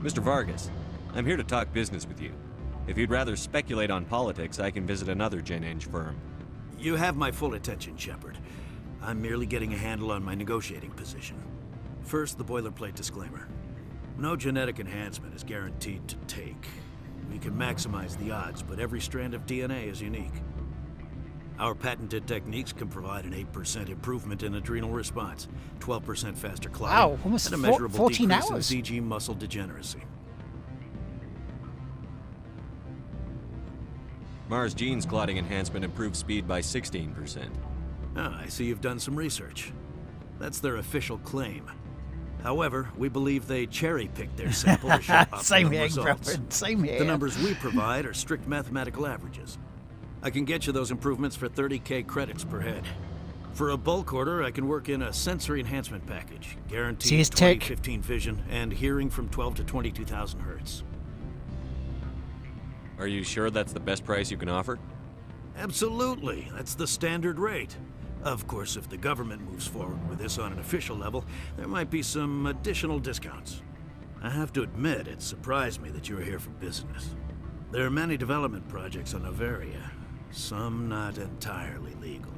Mr. Vargas, I'm here to talk business with you. If you'd rather speculate on politics, I can visit another Gen Eng firm. You have my full attention, Shepard. I'm merely getting a handle on my negotiating position. First, the boilerplate disclaimer. No genetic enhancement is guaranteed to take. We can maximize the odds, but every strand of DNA is unique. Our patented techniques can provide an 8% improvement in adrenal response, 12% faster clotting, wow, almost and a measurable 14 decrease hours. in ZG muscle degeneracy. Mars Gene's clotting enhancement improves speed by 16%. Ah, I see you've done some research. That's their official claim. However, we believe they cherry-picked their sample to show optimum results. Same here. The numbers we provide are strict mathematical averages. I can get you those improvements for 30K credits per head. For a bulk order, I can work in a sensory enhancement package, guaranteed 20/15 vision and hearing from 12 to 22,000 hertz. Are you sure that's the best price you can offer? Absolutely. That's the standard rate. Of course, if the government moves forward with this on an official level, there might be some additional discounts. I have to admit, it surprised me that you were here for business. There are many development projects on Noveria, some not entirely legal.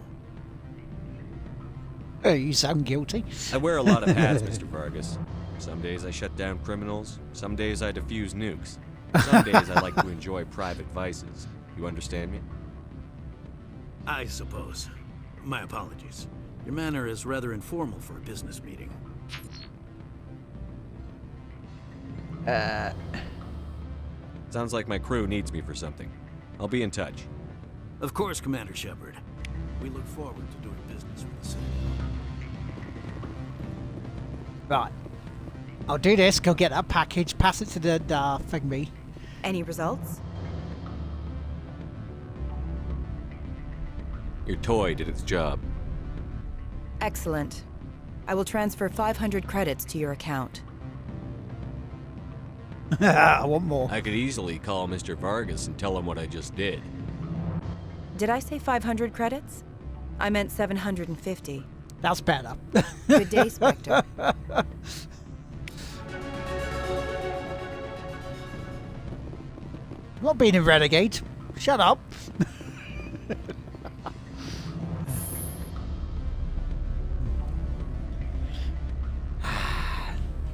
Oh, you sound guilty. I wear a lot of hats, Mr. Vargas. Some days I shut down criminals, some days I defuse nukes. Some days I like to enjoy private vices. You understand me? I suppose. My apologies. Your manner is rather informal for a business meeting. Sounds like my crew needs me for something. I'll be in touch. Of course, Commander Shepard. We look forward to doing business with the Citadel. Right. I'll do this, go get that package, pass it to the thingy. Any results? Your toy did its job. Excellent. I will transfer 500 credits to your account. I want more. I could easily call Mr. Vargas and tell him what I just did. Did I say 500 credits? I meant 750. That's better. Good day, Spectre. I'm not being a renegade. Shut up.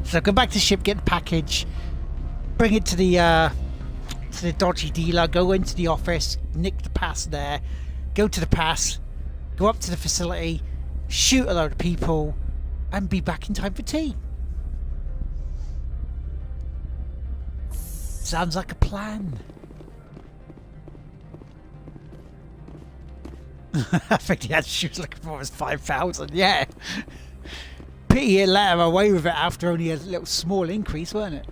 So go back to the ship, get the package, bring it to the dodgy dealer, go into the office, nick the pass there, go to the pass, go up to the facility, shoot a load of people, and be back in time for tea. Sounds like a plan. I think the answer she was looking for was 5,000, yeah. Pity it let her away with it after only a little small increase, weren't it?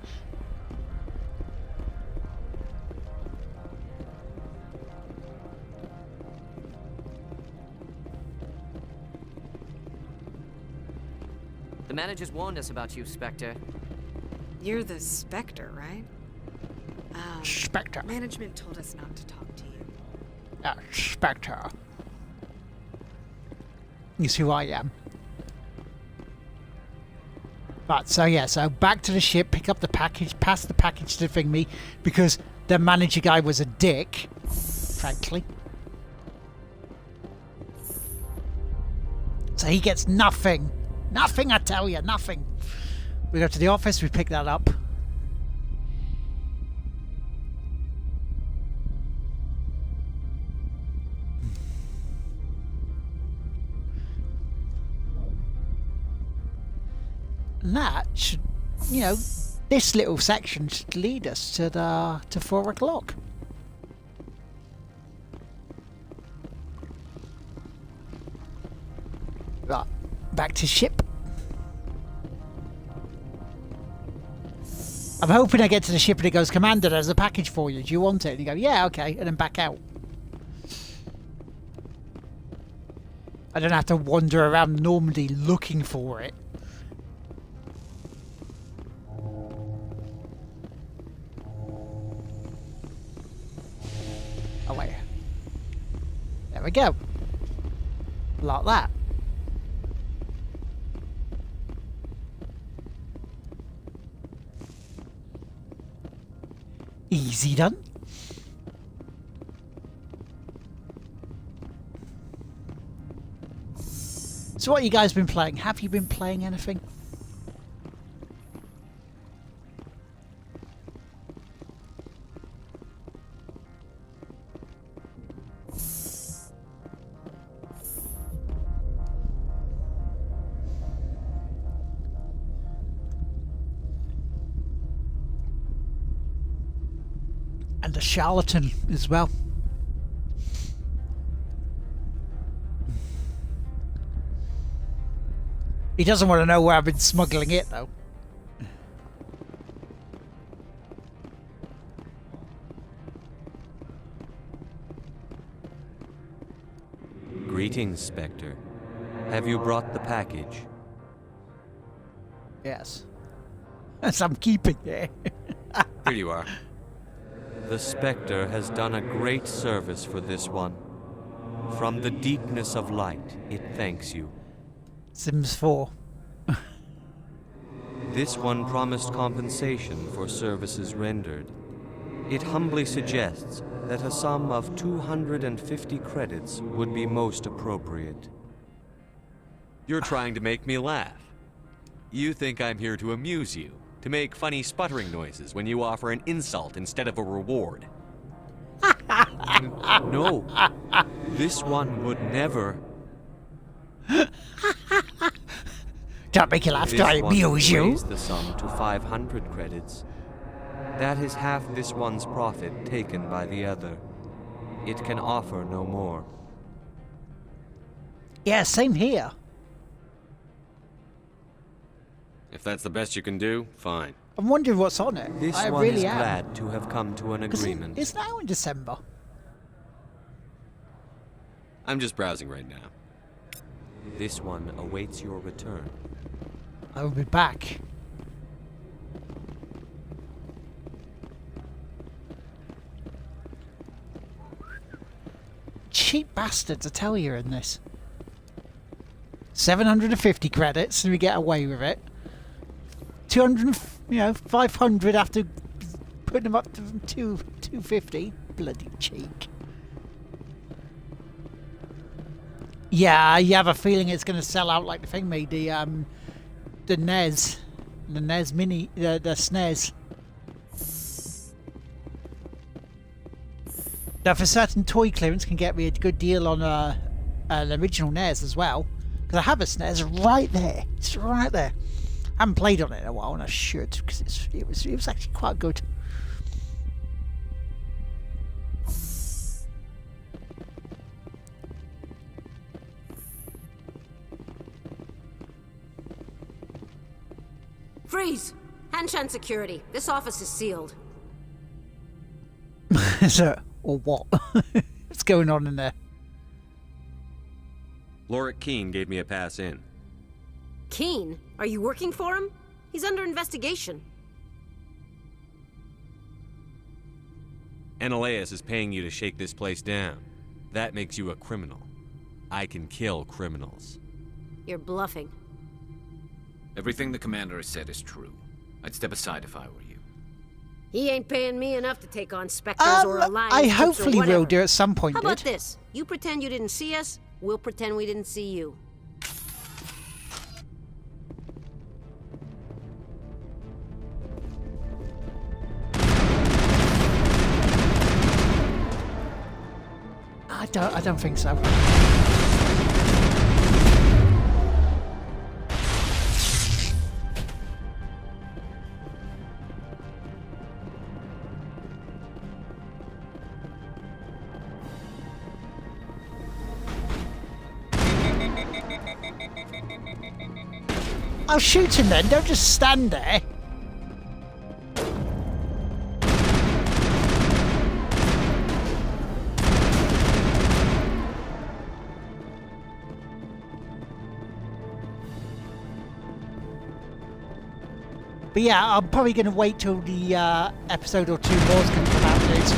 The managers warned us about you, Spectre. You're the Spectre, right? Spectre. Management told us not to talk to you. Spectre. Is who I am. Right, so yeah, so back to the ship, pick up the package, pass the package to Thingy, because the manager guy was a dick, frankly. So he gets nothing. Nothing, I tell you, nothing. We go to the office, we pick that up. And that should, you know, this little section should lead us to 4 o'clock. Right, back to ship. I'm hoping I get to the ship and it goes, Commander, there's a package for you. Do you want it? And you go, yeah, okay. And then back out. I don't have to wander around Normandy looking for it. Oh, wait. There we go. Like that. Easy done. So what you guys been playing? Have you been playing anything? And a charlatan as well. He doesn't want to know where I've been smuggling it, though. Greetings, Spectre. Have you brought the package? Yes. As I'm keeping it. Here you are. The Spectre has done a great service for this one. From the deepness of light, it thanks you. Sims 4. This one promised compensation for services rendered. It humbly suggests that a sum of 250 credits would be most appropriate. You're trying to make me laugh. You think I'm here to amuse you, to make funny sputtering noises when you offer an insult instead of a reward. No, this one would never. Don't make you laugh, do I amuse you? Raise the sum to 500 credits. That is half this one's profit taken by the other. It can offer no more. Yeah, same here. If that's the best you can do, fine. I'm wondering what's on it. This I one really is am. glad to have come to an agreement. It's now in December. I'm just browsing right now. This one awaits your return. I will be back. Cheap bastards, I tell you, in this. 750 credits and we get away with it. 500 after putting them up to 250. Bloody cheek. Yeah, you have a feeling it's going to sell out like the thing made, the NES. The NES Mini, the SNES. Now, for certain toy clearance can get me a good deal on an original NES as well. Because I have a SNES right there. It's right there. I haven't played on it in a while, and I should, because it was actually quite good. Freeze! Hanshan security. This office is sealed. So, or what? What's going on in there? Lorik Keene gave me a pass in. Keene? Are you working for him? He's under investigation. Ananias is paying you to shake this place down. That makes you a criminal. I can kill criminals. You're bluffing. Everything the commander has said is true. I'd step aside if I were you. He ain't paying me enough to take on Spectres or Alliance I troops or hopefully whatever. will do at some point. How about this? You pretend you didn't see us, we'll pretend we didn't see you. I don't think so. I'll shoot him then, don't just stand there. But yeah, I'm probably going to wait till the episode or two more is going to come out, dudes.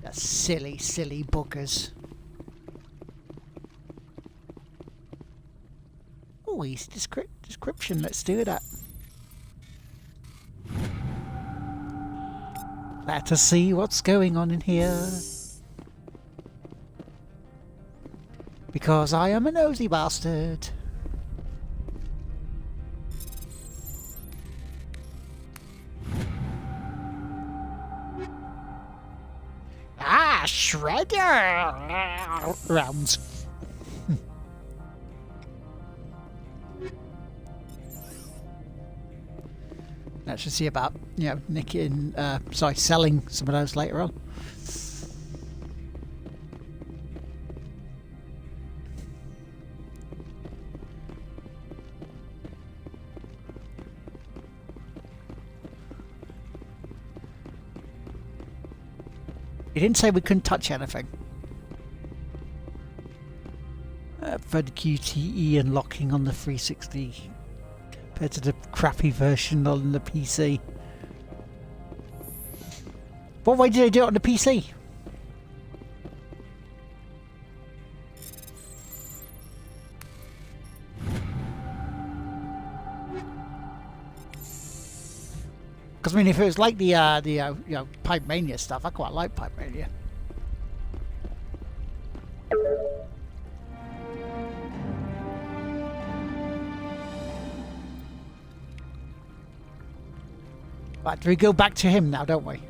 That's silly, silly bookers. Oh, easy description. Let's do that. Let us see what's going on in here. Because I am a nosy bastard. Ah, Shredder! Rounds. Let's just see about, nicking, selling some of those later on. He didn't say we couldn't touch anything. For the QTE and locking on the 360 compared to the crappy version on the PC. What way did they do it on the PC? Because I mean, if it was like the Pipe Mania stuff, I quite like Pipe Mania. Right, do we go back to him now, don't we?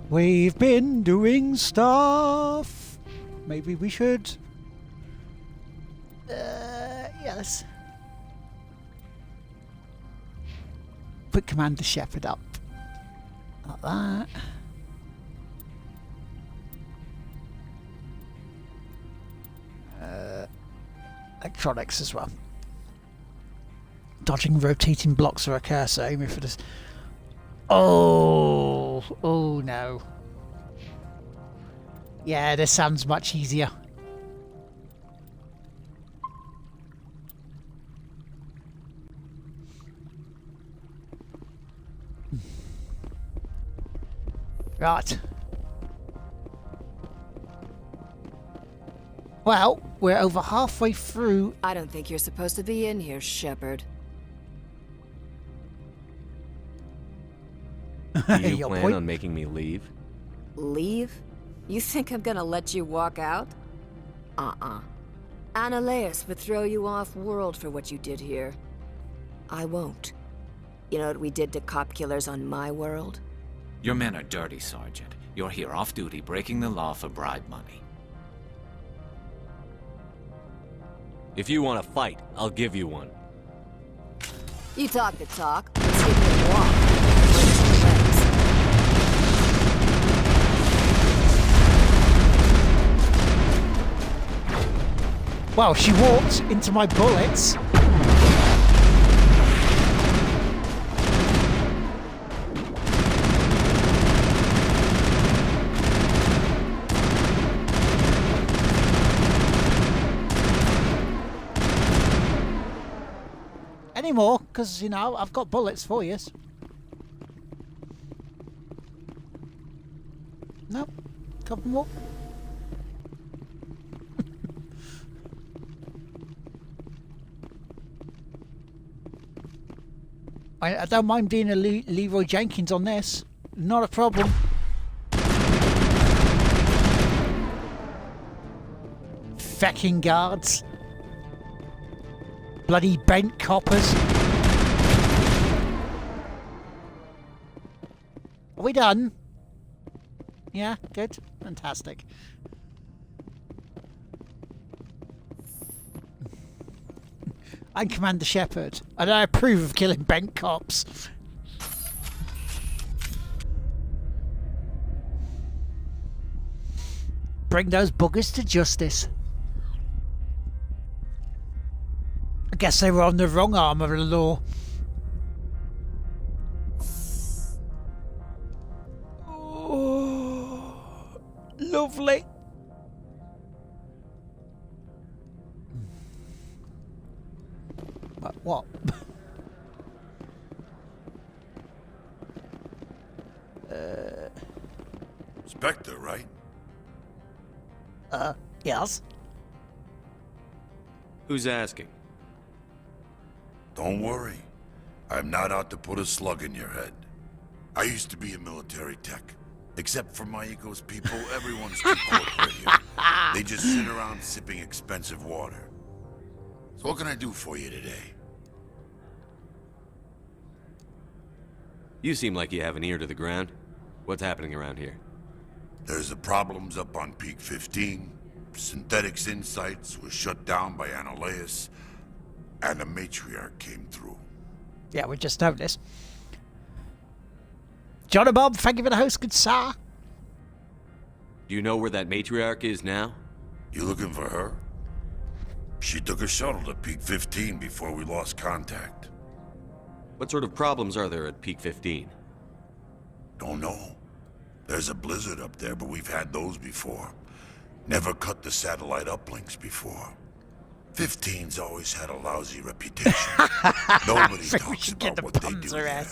We've been doing stuff. Maybe we should. Yeah, let's put Commander Shepard up. Like that. Electronics as well. Dodging rotating blocks or a cursor, aiming for this. Oh no. Yeah, this sounds much easier. Right. Well, we're over halfway through. I don't think you're supposed to be in here, Shepard. Do you plan on making me leave? Leave? You think I'm gonna let you walk out? Annileus would throw you off-world for what you did here. I won't. You know what we did to cop killers on my world? Your men are dirty, Sergeant. You're here off-duty, breaking the law for bribe money. If you want to fight, I'll give you one. You talk the talk. Let's see if you walk. Wow, she walked into my bullets. Anymore, because, I've got bullets for you. Nope. Couple more. I don't mind being a Leroy Jenkins on this. Not a problem. Fecking guards. Bloody bent coppers. Are we done? Yeah, good. Fantastic. I'm Commander Shepard, and I approve of killing bent cops. Bring those buggers to justice. I guess they were on the wrong arm of the law. Lovely. What? Spectre, right? Yes. Who's asking? Don't worry. I'm not out to put a slug in your head. I used to be a military tech. Except for my Ecos people, everyone's too corporate here. They just sit around sipping expensive water. So what can I do for you today? You seem like you have an ear to the ground. What's happening around here? There's the problems up on Peak 15. Synthetics Insights was shut down by Analeus, and the Matriarch came through. Yeah, we just noticed. John and Bob, thank you for the host, good sir. Do you know where that matriarch is now? You looking for her? She took a shuttle to Peak 15 before we lost contact. What sort of problems are there at Peak 15? Don't know. There's a blizzard up there, but we've had those before. Never cut the satellite uplinks before. 15's always had a lousy reputation. Nobody talks about what they do there.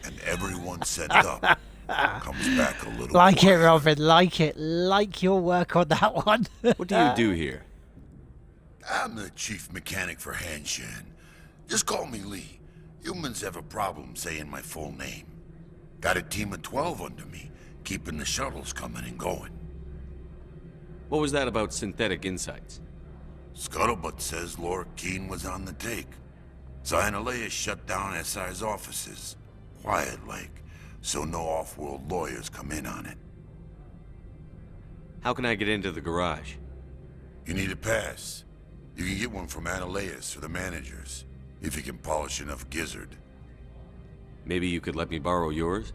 And everyone sent up comes back a little Like quiet. it, Robin, like it. Like your work on that one. What do you do here? I'm the chief mechanic for Hanshan. Just call me Lee. Humans have a problem saying my full name. Got a team of 12 under me, keeping the shuttles coming and going. What was that about Synthetic Insights? Scuttlebutt says Laura Keene was on the take. So Analeus shut down SI's offices. Quiet-like, so no off-world lawyers come in on it. How can I get into the garage? You need a pass. You can get one from Analeus or the managers, if you can polish enough gizzard. Maybe you could let me borrow yours?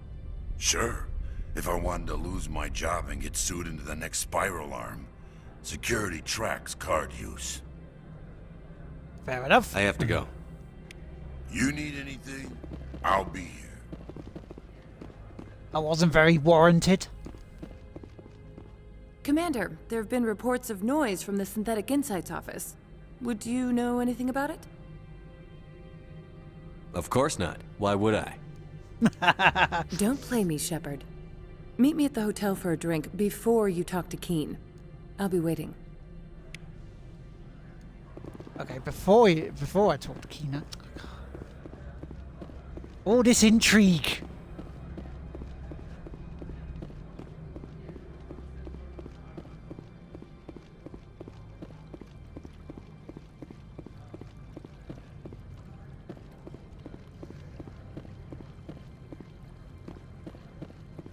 Sure. If I wanted to lose my job and get sued into the next spiral arm, security tracks card use. Fair enough. I have to go. You need anything? I'll be here. That wasn't very warranted. Commander, there have been reports of noise from the Synthetic Insights office. Would you know anything about it? Of course not. Why would I? Don't play me, Shepard. Meet me at the hotel for a drink before you talk to Keene. I'll be waiting. Okay, before I talk to Keena. All this intrigue.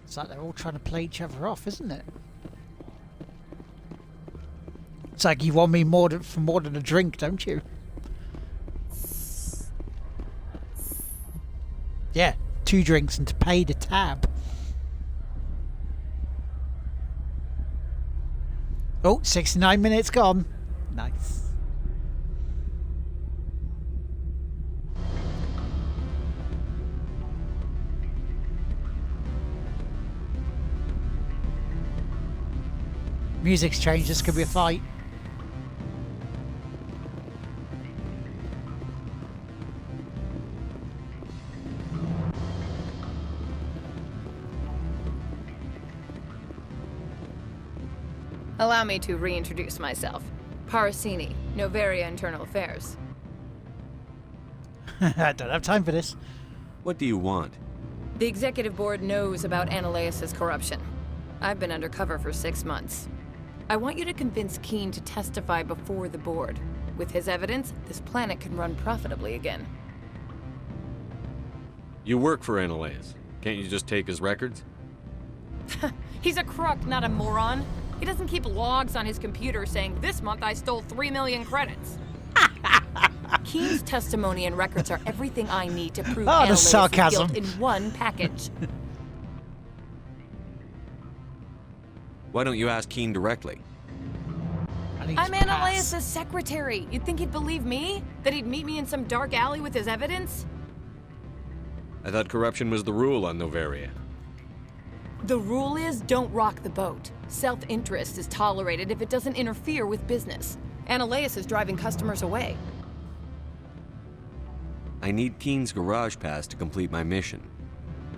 It's like they're all trying to play each other off, isn't it? It's like you want me for more than a drink, don't you? Yeah, 2 drinks and to pay the tab. Oh, 69 minutes gone. Nice. Music's changed, this could be a fight. Allow me to reintroduce myself. Parasini, Noveria Internal Affairs. I don't have time for this. What do you want? The Executive Board knows about Analeus' corruption. I've been undercover for 6 months. I want you to convince Keene to testify before the board. With his evidence, this planet can run profitably again. You work for Analeus. Can't you just take his records? He's a crook, not a moron. He doesn't keep logs on his computer saying, "This month I stole 3 million credits." Keene's testimony and records are everything I need to prove the Analeus' sarcasm. guilt in one package. Why don't you ask Keene directly? I'm Analeus' secretary. You'd think he'd believe me? That he'd meet me in some dark alley with his evidence? I thought corruption was the rule on Noveria. The rule is don't rock the boat. Self-interest is tolerated if it doesn't interfere with business. Annaleus is driving customers away. I need Keen's garage pass to complete my mission.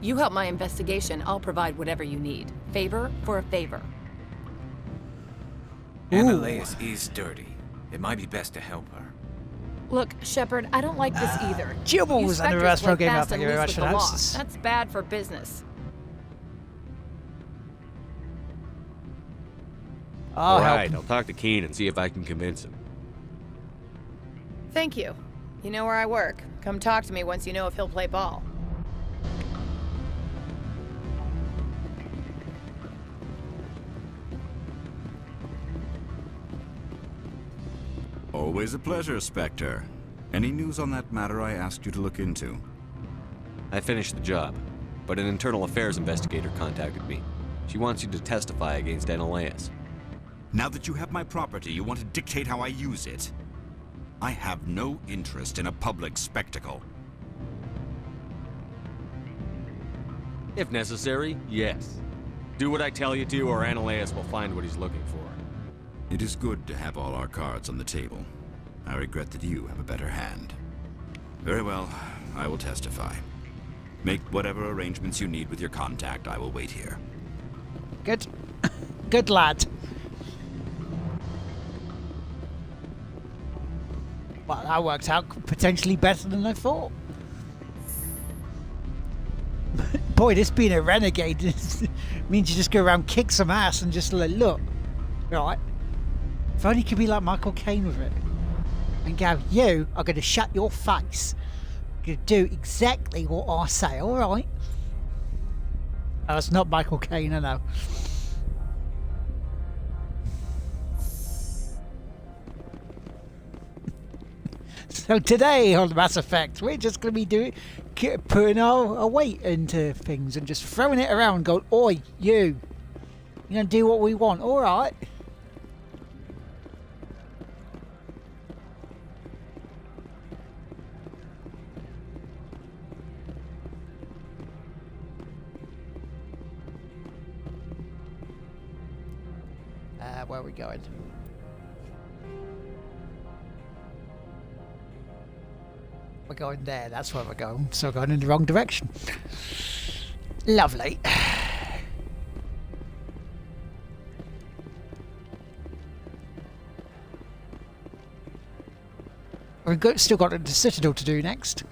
You help my investigation, I'll provide whatever you need. Favor for a favor. Annaleus is dirty. It might be best to help her. Look, Shepard, I don't like this either. Jibbles You and the Spectres rest play of the game fast up. Thank and you very loose much with for the that. law. That's bad for business. I'll help Alright, him. I'll talk to Keen and see if I can convince him. Thank you. You know where I work. Come talk to me once you know if he'll play ball. Always a pleasure, Spectre. Any news on that matter I asked you to look into? I finished the job, but an internal affairs investigator contacted me. She wants you to testify against Annaleus. Now that you have my property, you want to dictate how I use it? I have no interest in a public spectacle. If necessary, yes. Do what I tell you to, or Annaleus will find what he's looking for. It is good to have all our cards on the table. I regret that you have a better hand. Very well, I will testify. Make whatever arrangements you need with your contact. I will wait here. Good. Good lad. Well, that worked out potentially better than I thought. Boy, this being a renegade means you just go around, kick some ass, and just like, look. Right. If only you could be like Michael Caine with it. And go, you are going to shut your face. You're going to do exactly what I say, alright? Oh, it's not Michael Caine, I know. So today on Mass Effect, we're just going to be putting our weight into things and just throwing it around, going, oi, you. You're going to do what we want, alright? Where are we going? We're going there, that's where we're going. So we're going in the wrong direction. Lovely. We've still got the Citadel to do next.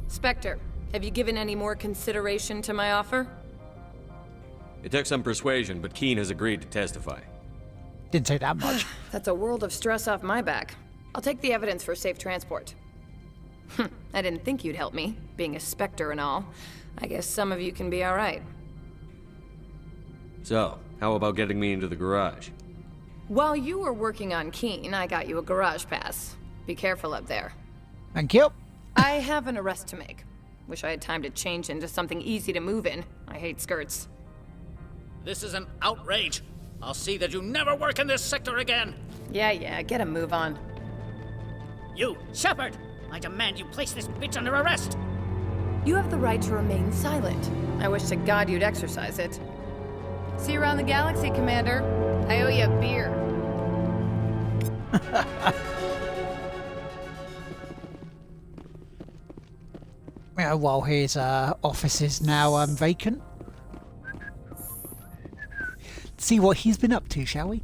Spectre, have you given any more consideration to my offer? It took some persuasion, but Keen has agreed to testify. Didn't take that much. That's a world of stress off my back. I'll take the evidence for safe transport. I didn't think you'd help me, being a Spectre and all. I guess some of you can be alright. So, how about getting me into the garage? While you were working on Keen, I got you a garage pass. Be careful up there. Thank you. I have an arrest to make. Wish I had time to change into something easy to move in. I hate skirts. This is an outrage. I'll see that you never work in this sector again. Yeah, get a move on. You, Shepard! I demand you place this bitch under arrest! You have the right to remain silent. I wish to God you'd exercise it. See you around the galaxy, Commander. I owe you a beer. While his office is now vacant. See what he's been up to, shall we?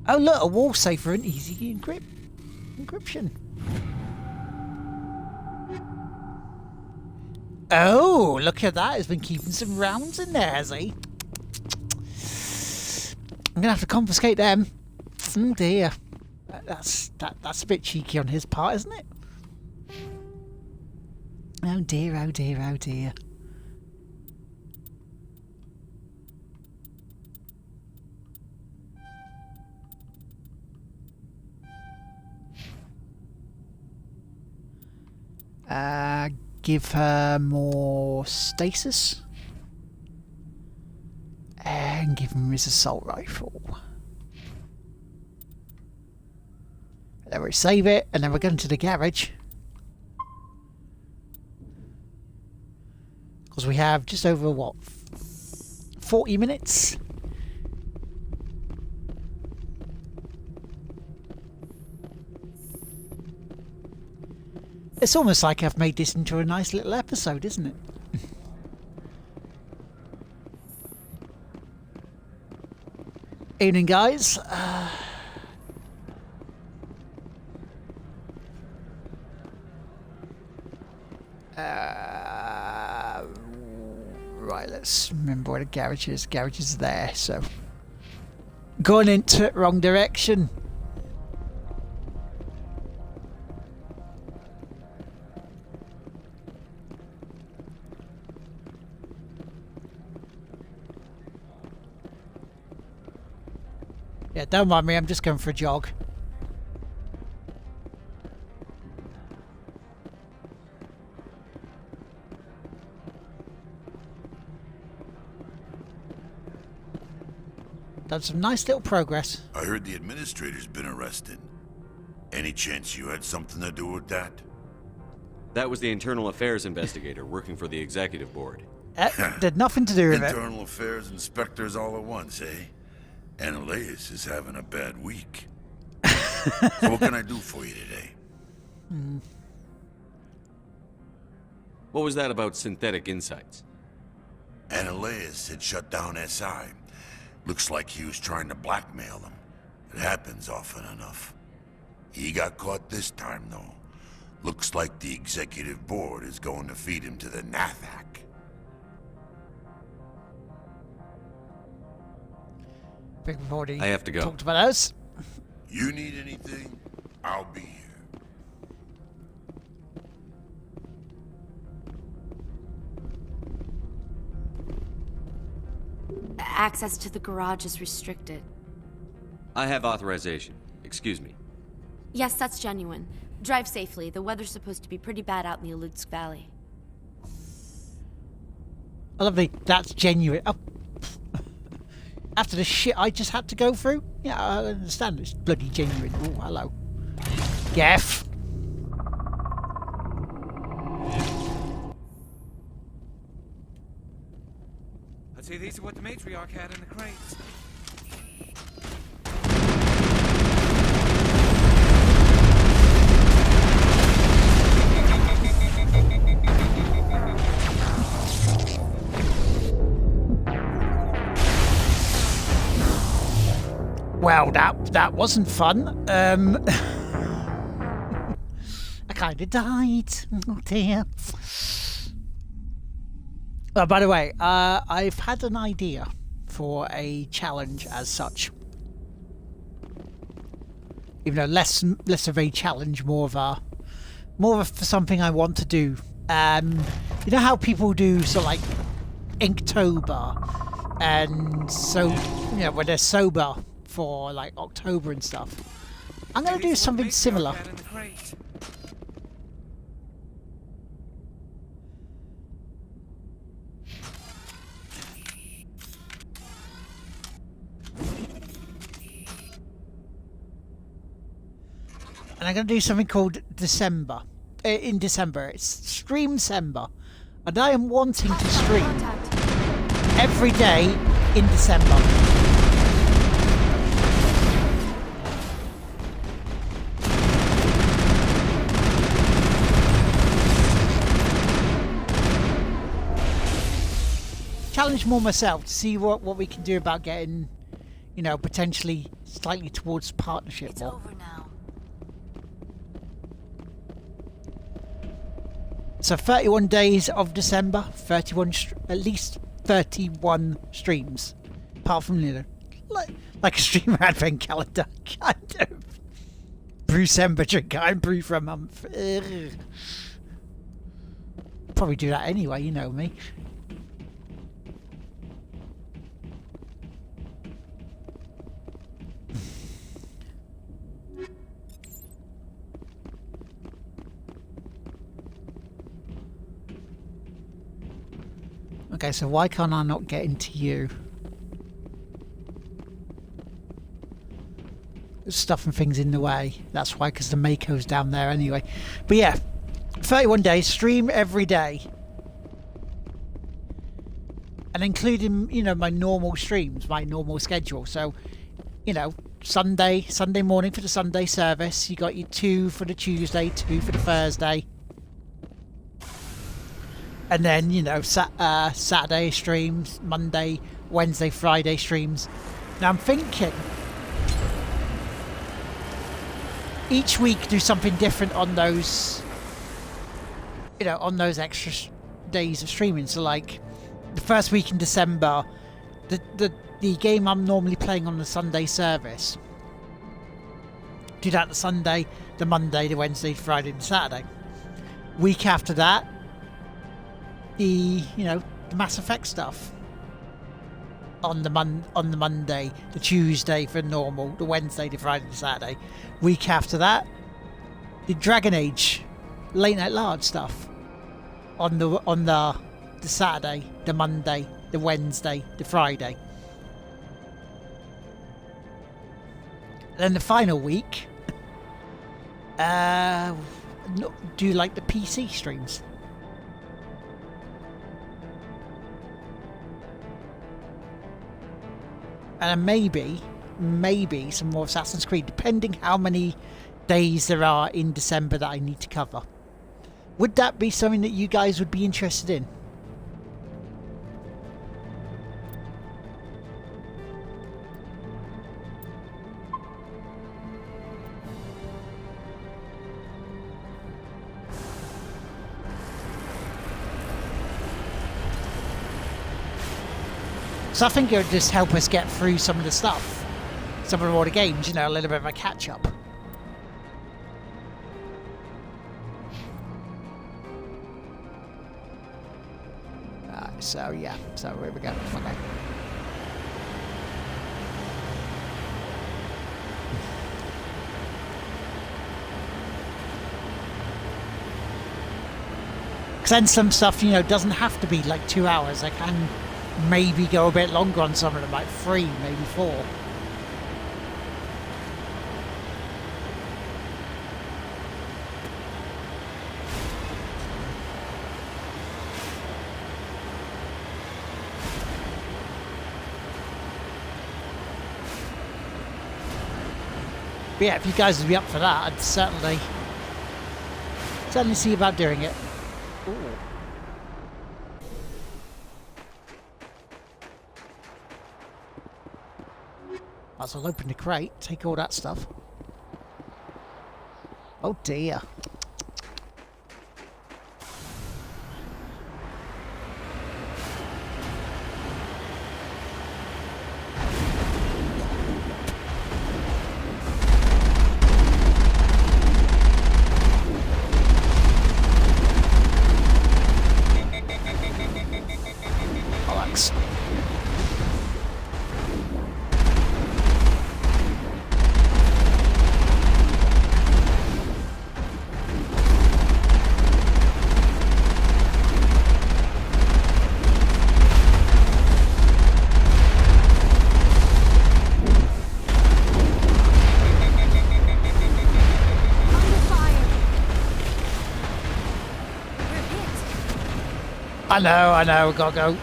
Oh look, a wall safer and easy encryption. Oh, look at that. He's been keeping some rounds in there, has he? I'm gonna have to confiscate them. Oh dear. That's a bit cheeky on his part, isn't it? Oh dear, oh dear, oh dear. Give her more stasis. from him his assault rifle. Then we save it, and then we're going to the garage. Because we have just over, what, 40 minutes? It's almost like I've made this into a nice little episode, isn't it? Evening, guys. Right, let's remember where the garage is. Garage is there, so... Going into wrong direction. Yeah, don't mind me, I'm just going for a jog. Done some nice little progress. I heard the administrator's been arrested. Any chance you had something to do with that? That was the internal affairs investigator working for the executive board. Did nothing to do with it. Internal affairs inspectors all at once, eh? Ananias is having a bad week. So what can I do for you today? What was that about Synthetic Insights? Ananias had shut down SI. Looks like he was trying to blackmail them. It happens often enough. He got caught this time, though. Looks like the executive board is going to feed him to the Nathak. We've already I have to go. talked about those. You need anything? I'll be here. Access to the garage is restricted. I have authorization. Excuse me. Yes, that's genuine. Drive safely. The weather's supposed to be pretty bad out in the Alutsk Valley. I love the that's genuine. Oh. After the shit I just had to go through? Yeah, I understand it's bloody genuine. Oh, hello. Geff. I'd say these are what the matriarch had in the crates. Well, that wasn't fun. I kind of died. Oh dear. By the way, I've had an idea for a challenge as such. Even though less of a challenge, more of something I want to do. You know how people do sort of like Inktober, and so you know when they're sober for like October and stuff. I'm gonna do something similar. And I'm going to do something called December. In December. It's Stream-cember. And I am wanting to stream every day in December. Challenge more myself to see what we can do about getting, you know, potentially slightly towards partnership. It's over now. So 31 days of December, at least 31 streams. Apart from, you know, like a streamer advent calendar, kind of. Brewcember, drink and brew for a month. Ugh. Probably do that anyway, you know me. Okay, so why can't I not get into you? stuff and things in the way. That's why, because the Mako's down there anyway. But yeah, 31 days, stream every day. And including, you know, my normal streams, my normal schedule. So, you know, Sunday morning for the Sunday service. You got your 2 for the Tuesday, 2 for the Thursday. And then, you know, Saturday streams, Monday, Wednesday, Friday streams. Now I'm thinking each week do something different on those, you know, on those extra days of streaming. So like the first week in December, the game I'm normally playing on the Sunday service, do that the Sunday, the Monday, the Wednesday, Friday and Saturday. Week after that, the Mass Effect stuff on the Monday, the Tuesday for normal, the Wednesday, the Friday, the Saturday. Week after that, the Dragon Age Late Night Large stuff on the Saturday, the Monday, the Wednesday, the Friday. And then the final week, do like the PC streams. And maybe some more Assassin's Creed, depending how many days there are in December that I need to cover. Would that be something that you guys would be interested in? So I think it would just help us get through some of the stuff. Some of all the games, you know, a little bit of a catch-up. So yeah, so here we go. Okay. Because then some stuff, you know, doesn't have to be like 2 hours. I can maybe go a bit longer on some of them, like 3, maybe 4. But yeah, if you guys would be up for that, I'd certainly see about doing it. Ooh. Might as well open the crate, take all that stuff. Oh dear. I know, we've got to go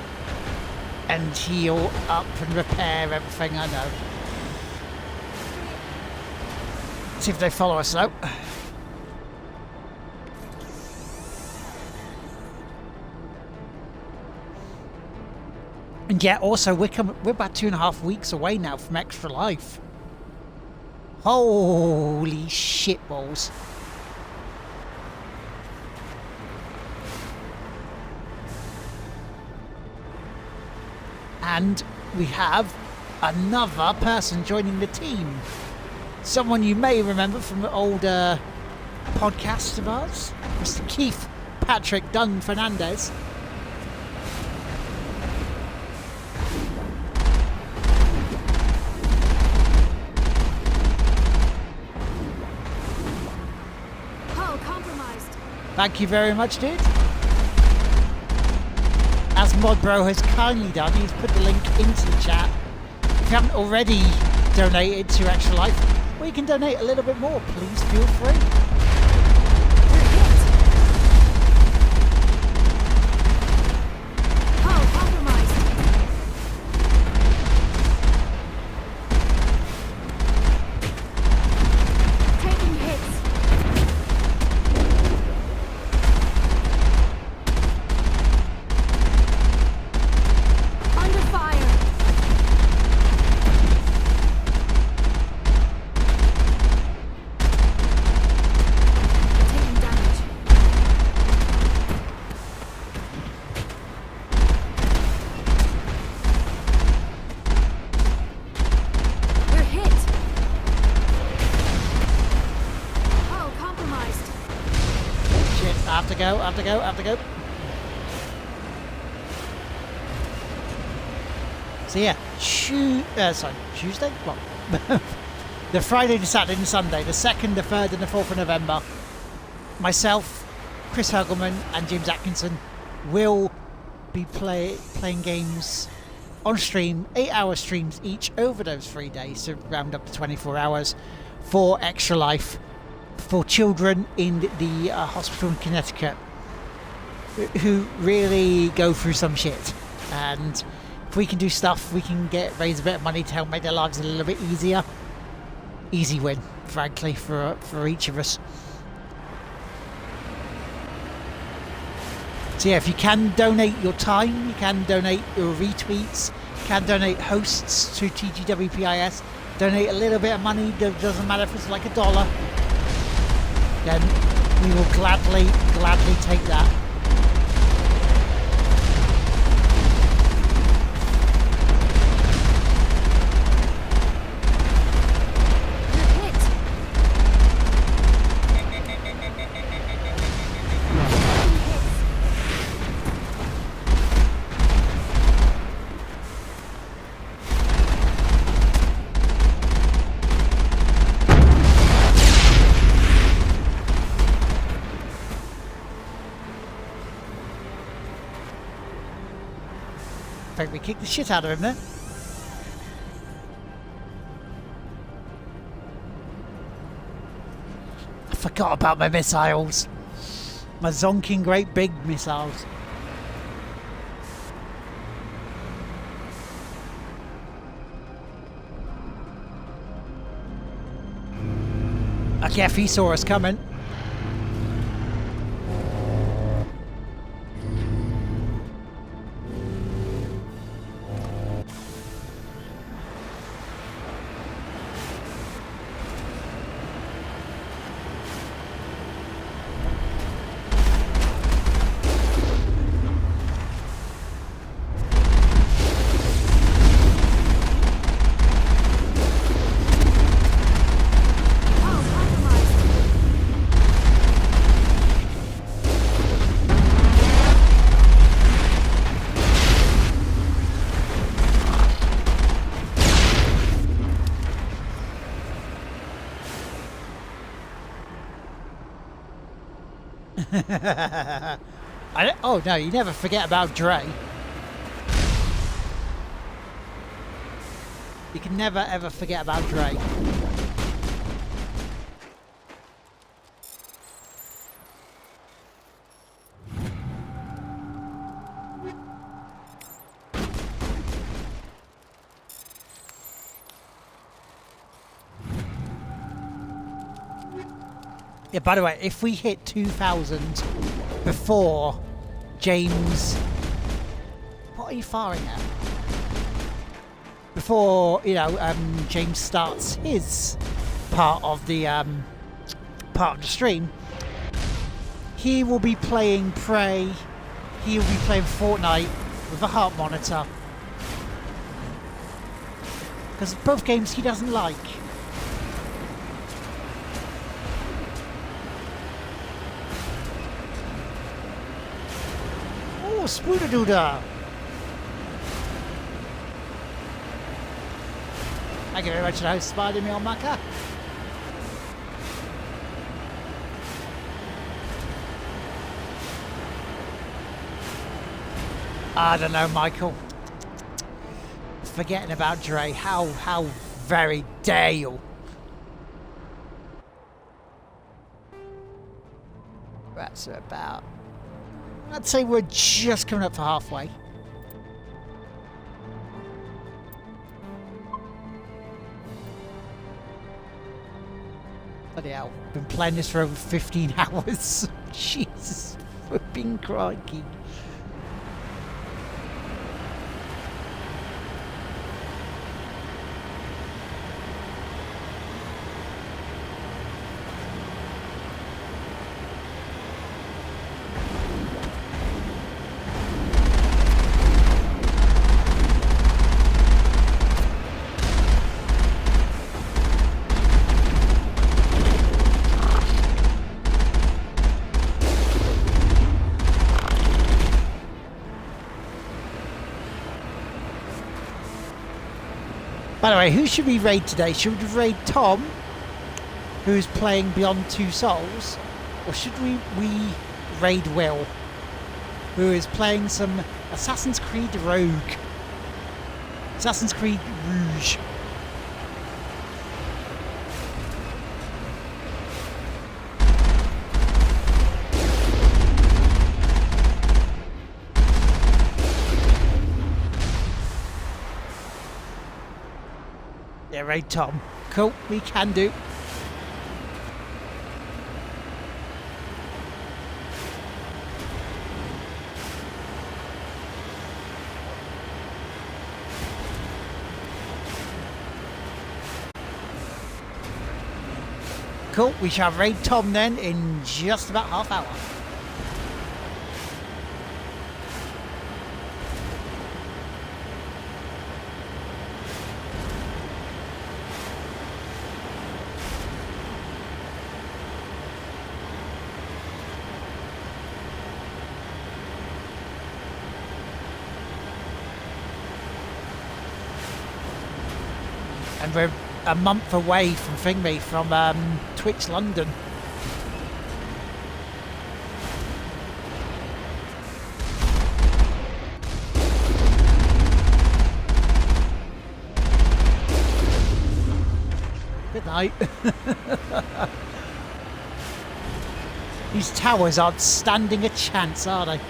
and heal up and repair everything, I know. See if they follow us though. And yeah, also we're about 2.5 weeks away now from Extra Life. Holy shitballs. And we have another person joining the team. Someone you may remember from older podcasts of ours, Mr. Keith Patrick Dunn Fernandez. Hull compromised. Thank you very much, dude. As Modbro has kindly done, he's put the link into the chat. If you haven't already donated to Extra Life, or you can donate a little bit more. Please feel free. Have to go. So yeah, Tuesday? Well, the Friday, the Saturday and Sunday, the 2nd, the 3rd and the 4th of November, myself, Chris Helgelman and James Atkinson will be playing games on stream, 8-hour streams each over those 3 days, to round up to 24 hours for Extra Life for children in the hospital in Connecticut who really go through some shit, and if we can do stuff, we can raise a bit of money to help make their lives a little bit easier. Easy win, frankly, for each of us. So yeah, if you can donate your time, you can donate your retweets, you can donate hosts to TGWPIS, donate a little bit of money, doesn't matter if it's like $1, then we will gladly take that. We kicked the shit out of him there. I forgot about my missiles. My zonking great big missiles. I guess he saw us coming. Oh no, you never forget about Dre. You can never ever forget about Dre. Yeah, by the way, if we hit 2,000 before James... What are you firing at? Before, James starts his part of the stream, he will be playing Prey, he will be playing Fortnite with a heart monitor. Because both games he doesn't like. Oh, Spooder-Doodah! Thank you very much for the host, Spider-Me on Macca. I don't know, Michael. Forgetting about Dre. How very dare you? Right, so about... I'd say we're just coming up for halfway. Bloody hell, been playing this for over 15 hours. Jesus, flipping crikey. By the way, who should we raid today? Should we raid Tom, who's playing Beyond Two Souls? Or should we raid Will, who is playing some Assassin's Creed Rogue? Assassin's Creed Rouge. Yeah, raid Tom. Cool, we can do. Cool, we shall raid Tom then in just about half hour. And we're a month away from Thingy, from Twitch London. Good night. These towers aren't standing a chance, are they?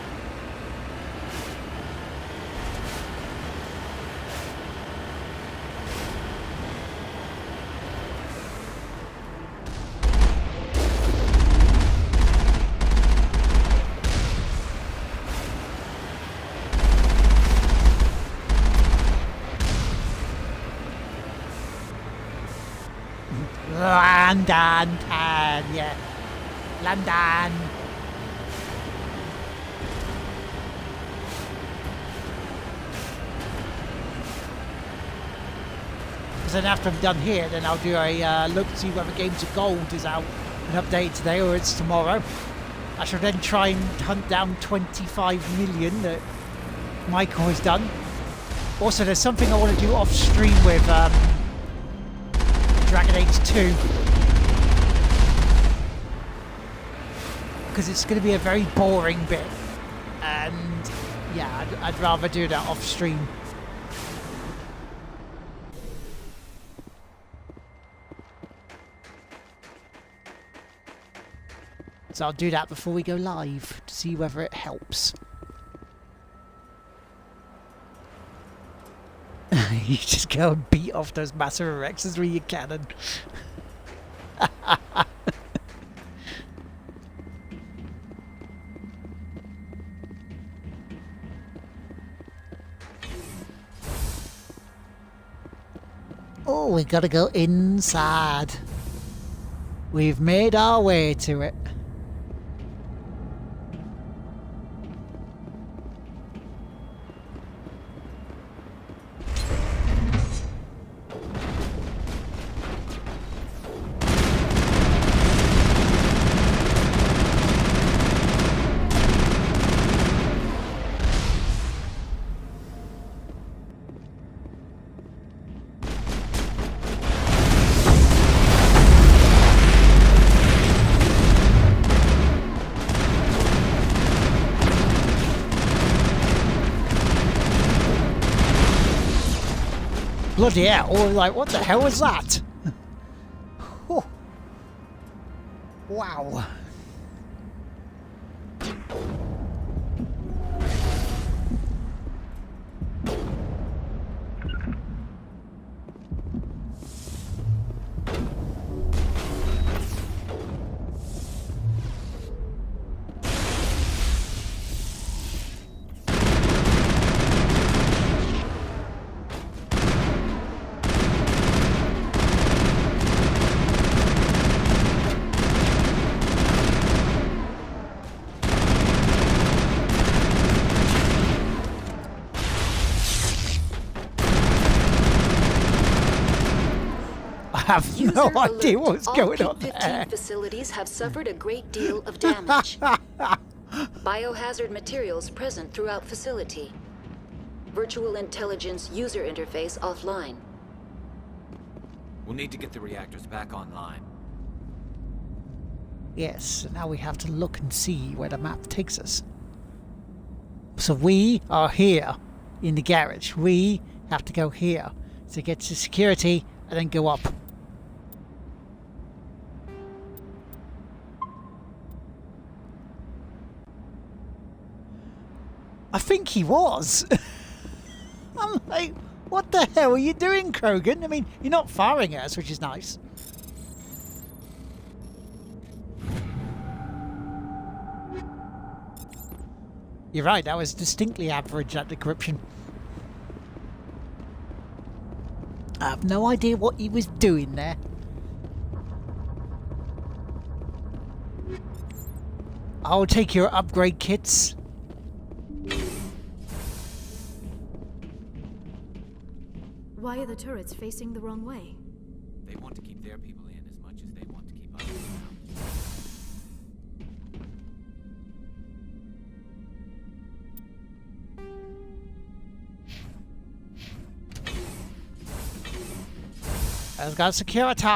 London, yeah. London. Because then after I'm done here, then I'll do a look to see whether Games of Gold is out and updated today or it's tomorrow. I shall then try and hunt down 25 million that Michael has done. Also, there's something I want to do off stream with Dragon Age 2, because it's going to be a very boring bit, and yeah, I'd rather do that off stream. So I'll do that before we go live to see whether it helps. You just go and beat off those massive Rexes with your cannon. Oh, we gotta go inside. We've made our way to it. Bloody hell, or like, what the hell was that? Oh. Wow. have no idea what's going on All P-15 there. facilities have suffered a great deal of damage. Biohazard materials present throughout facility. Virtual intelligence user interface offline. We'll need to get the reactors back online. Yes, now we have to look and see where the map takes us. So we are here in the garage. We have to go here to get to security and then go up. I think he was. I'm like, what the hell are you doing, Krogan? I mean, you're not firing at us, which is nice. You're right, that was distinctly average, that decryption. I have no idea what he was doing there. I'll take your upgrade kits. Why are the turrets facing the wrong way? They want to keep their people in as much as they want to keep us out. Let's go security.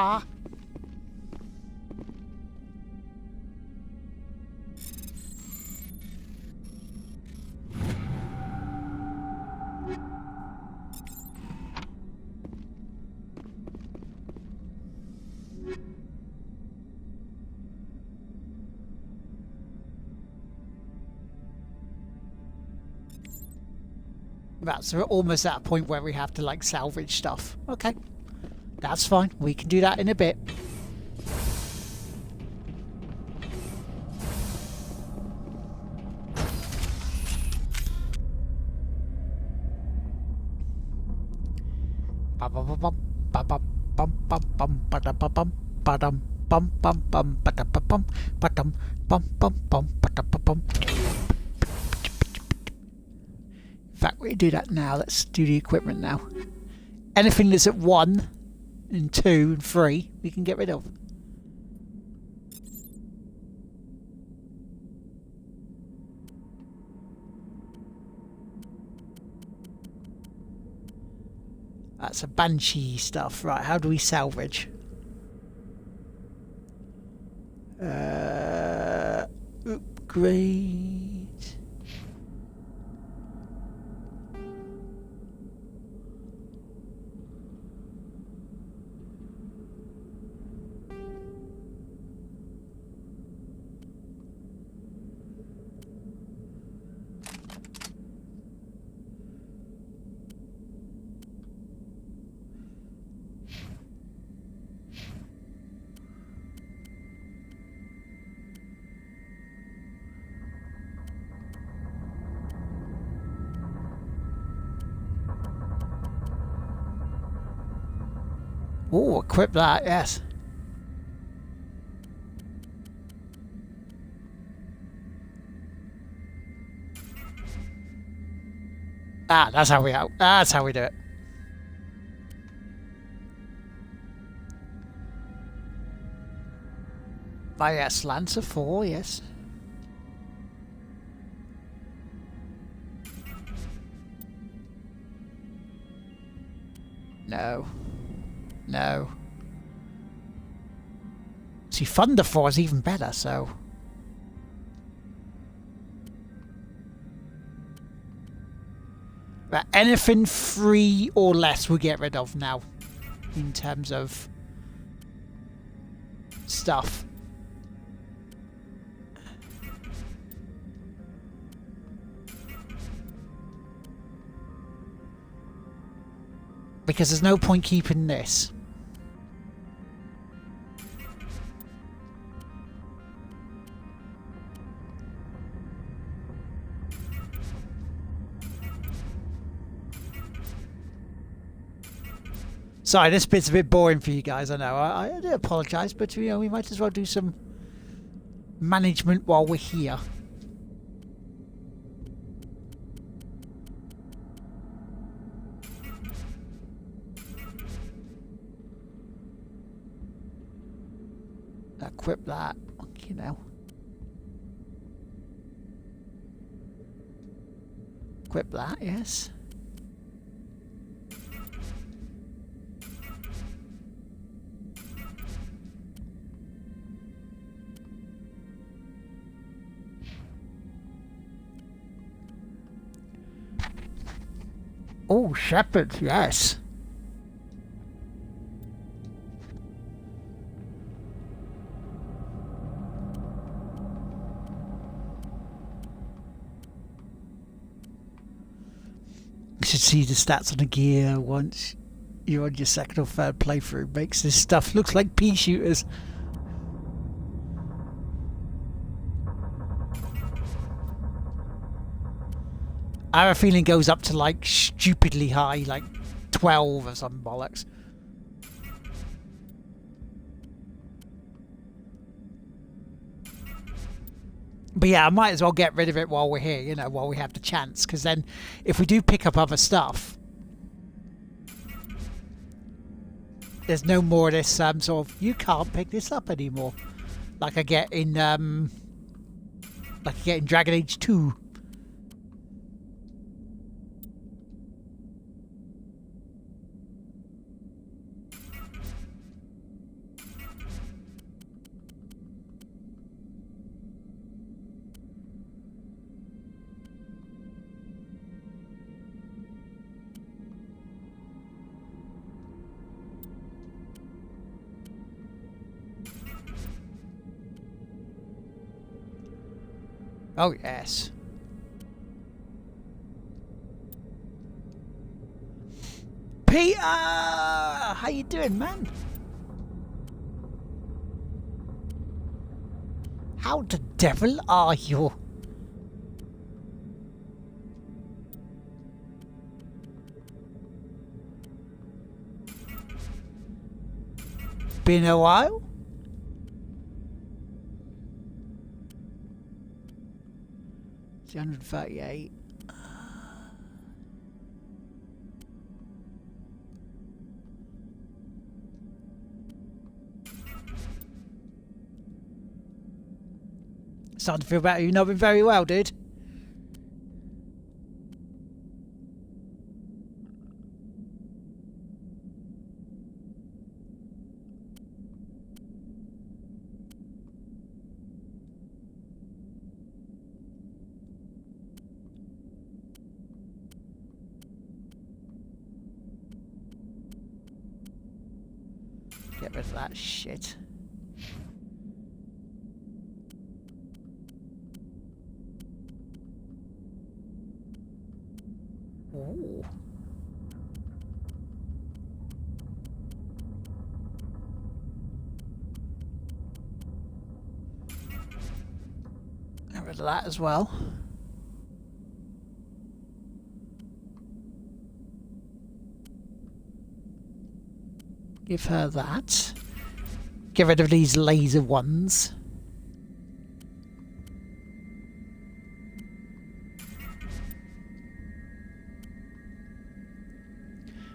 Right, so we're almost at a point where we have to like salvage stuff. Okay. That's fine. We can do that in a bit. In fact, we do that now. Let's do the equipment now. Anything that's at 1 and 2 and 3, we can get rid of. That's a Banshee stuff. Right, how do we salvage? Upgrade. Oh, equip that, yes. Ah, that's how we out. That's how we do it. Ah, yes, Lancer 4, yes. No. No. See, Thunder 4 is even better, so... But anything 3 or less we'll get rid of now. In terms of... stuff. Because there's no point keeping this. Sorry, this bit's a bit boring for you guys, I know. I do apologise, but you know, we might as well do some management while we're here. Equip that, you know. Equip that, yes. Oh, Shepard, yes. You should see the stats on the gear once you're on your second or third playthrough. Makes this stuff look like pea shooters. I have a feeling it goes up to like stupidly high, like 12 or some bollocks. But yeah, I might as well get rid of it while we're here, you know, while we have the chance. Because then if we do pick up other stuff, there's no more of this sort of, you can't pick this up anymore. Like I get in, Dragon Age 2. Oh, yes. Peter! How you doing, man? How the devil are you? Been a while? It's 138. Starting to feel better. You've not been very well, dude. Get rid of that shit. Ooh. Get rid of that as well. Give her that. Get rid of these laser ones.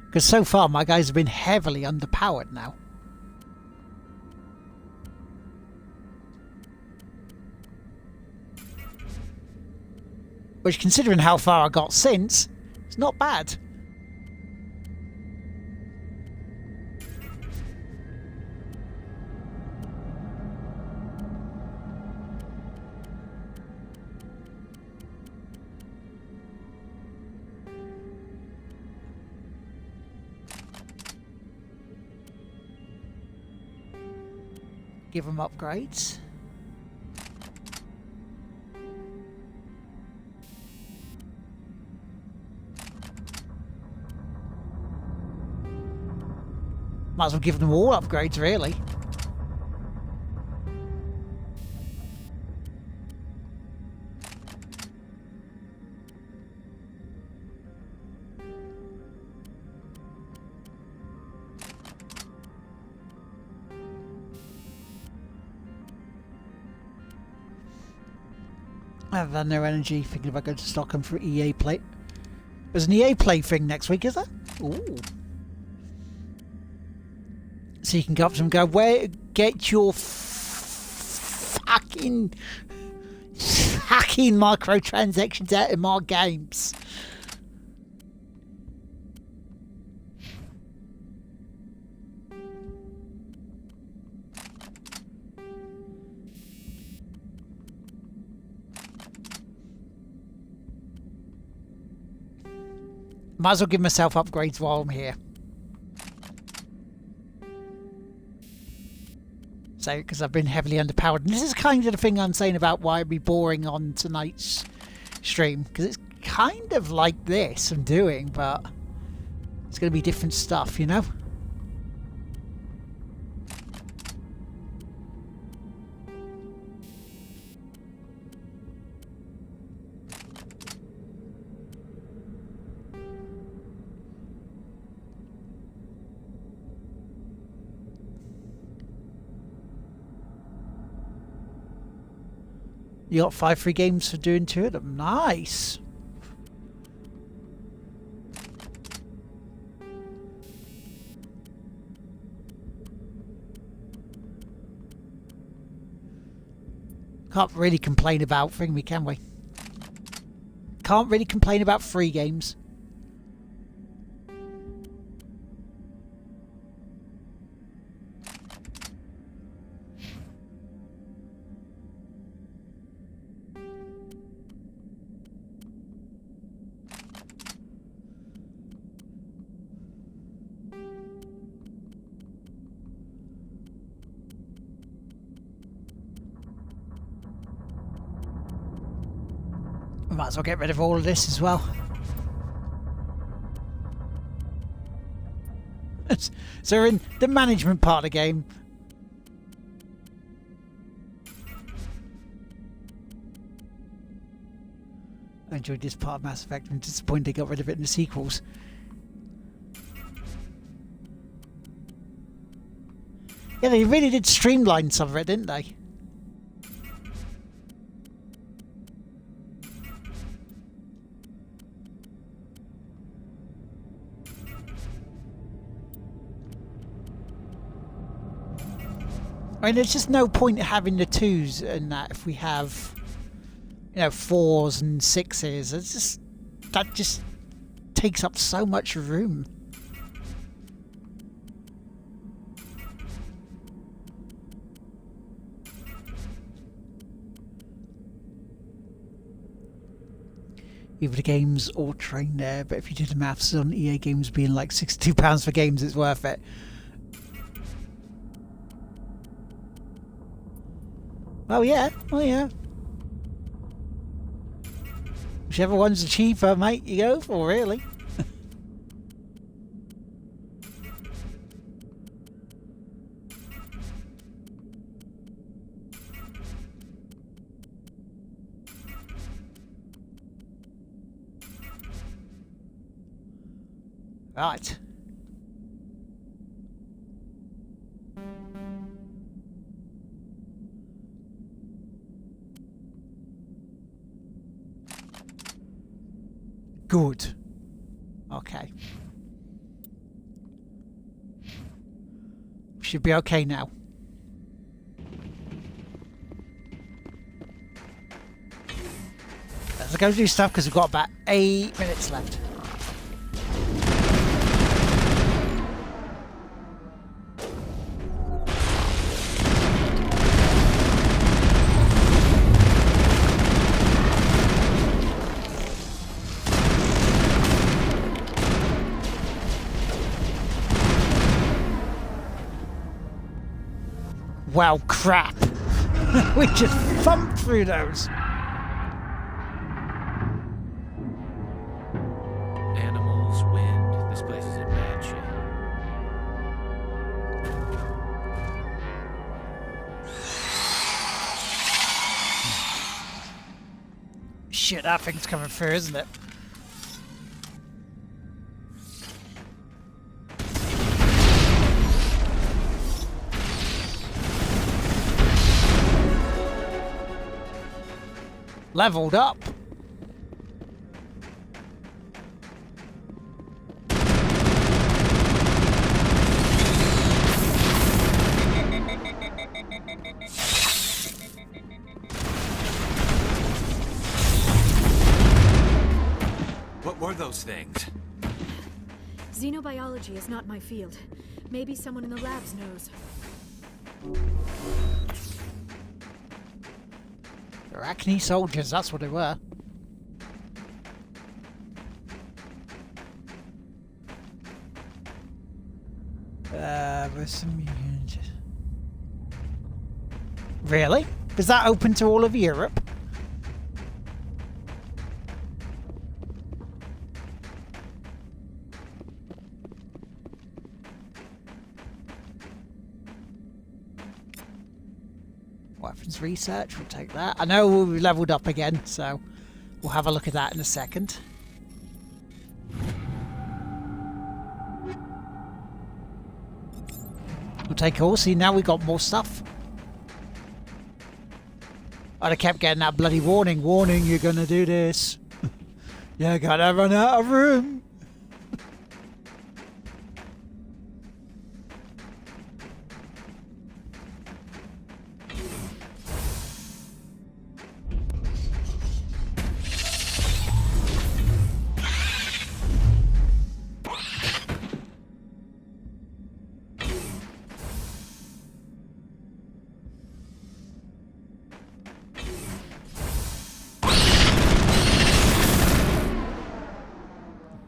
Because so far my guys have been heavily underpowered now. Which, considering how far I got since, it's not bad. Give them upgrades. Might as well give them all upgrades, really. I have no energy thinking about going to Stockholm for EA Play. There's an EA Play thing next week, is there? Ooh. So you can go up to them and go, where, get your hacking microtransactions out of my games. Might as well give myself upgrades while I'm here. So, because I've been heavily underpowered. And this is kind of the thing I'm saying about why it'd be boring on tonight's stream. Because it's kind of like this I'm doing, but it's going to be different stuff, you know? You got 5 free games for doing 2 of them. Nice. Can't really complain about Thingy, can we? Can't really complain about free games. Might as well get rid of all of this as well. So we're in the management part of the game. I enjoyed this part of Mass Effect. I'm disappointed they got rid of it in the sequels. Yeah, they really did streamline some of it, didn't they? I mean, there's just no point having the 2s in that if we have, you know, 4s and 6s. It's just, that just takes up so much room. Even the games all train there, but if you do the maths on EA games being like £62 for games, it's worth it. Oh yeah, oh yeah. Whichever one's the cheaper, mate, you go for, really. Right. Good. Okay. Should be okay now. Let's go do stuff because we've got about 8 minutes left. Wow, crap. We just thumped through those. Animals, wind, this place is in bad shape. Shit, that thing's coming through, isn't it? Leveled up. those things? Xenobiology is not my field. Maybe someone in the labs knows. Arachne soldiers, that's what they were. With some... Really? Is that open to all of Europe? Weapons research, we'll take that. I know we've leveled up again, so we'll have a look at that in a second. We'll take all. See, now we got more stuff. I'd have kept getting that bloody warning. Warning, you're gonna do this. You're gonna run out of room.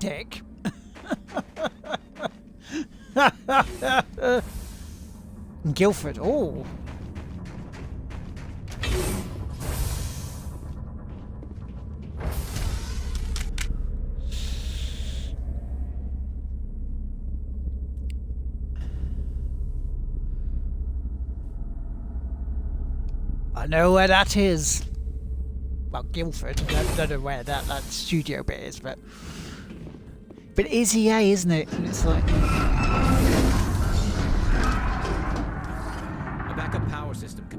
Dick. Guildford, oh. I know where that is. Well, Guildford. I don't know where that studio bit is, but EZA, isn't it? It's like... A backup power system can...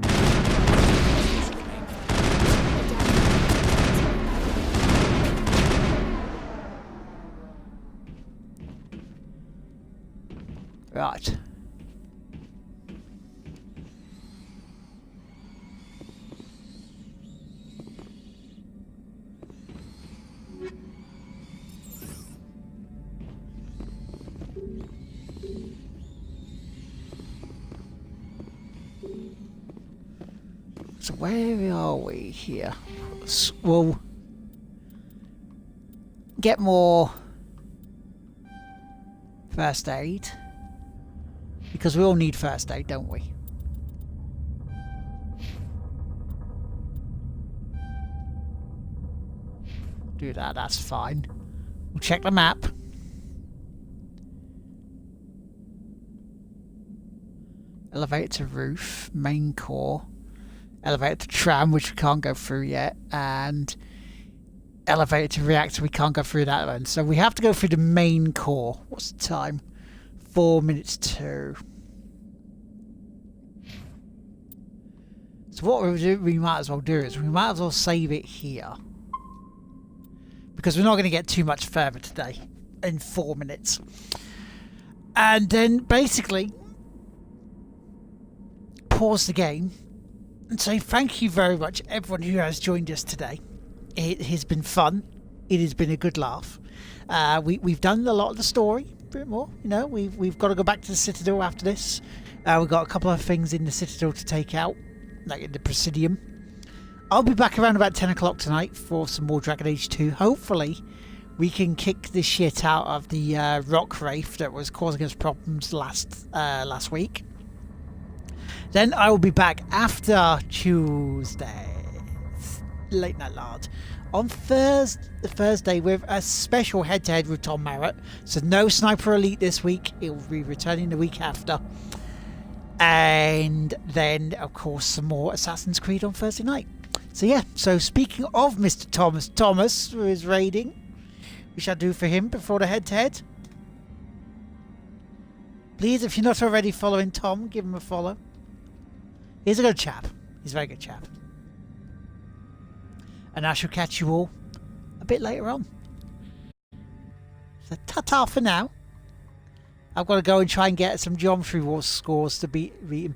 Right. So where are we here? We'll get more first aid. Because we all need first aid, don't we? Do that, that's fine. We'll check the map. Elevator to roof, main core. Elevator to tram, which we can't go through yet, and elevator to reactor, we can't go through that one. So we have to go through the main core. What's the time? 4 minutes to. So what we might as well do is we might as well save it here. Because we're not going to get too much further today in 4 minutes. And then basically pause the game and say thank you very much everyone who has joined us today. It has been fun. It has been a good laugh. We've done a lot of the story, a bit more. You know, we've got to go back to the Citadel after this. We've got a couple of things in the Citadel to take out, like in the Presidium. I'll be back around about 10 o'clock tonight for some more Dragon Age 2. Hopefully, we can kick the shit out of the rock wraith that was causing us problems last week. Then I will be back after Tuesday, Late Night Lard, on Thursday with a special head-to-head with Tom Merritt. So no Sniper Elite this week. It will be returning the week after. And then, of course, some more Assassin's Creed on Thursday night. So yeah, so speaking of Mr. Thomas, who is raiding, we shall do for him before the head-to-head. Please, if you're not already following Tom, give him a follow. He's a good chap. He's a very good chap. And I shall catch you all a bit later on. So ta-ta for now. I've got to go and try and get some Geometry Wars scores to beat him.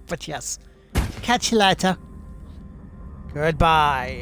But yes. Catch you later. Goodbye.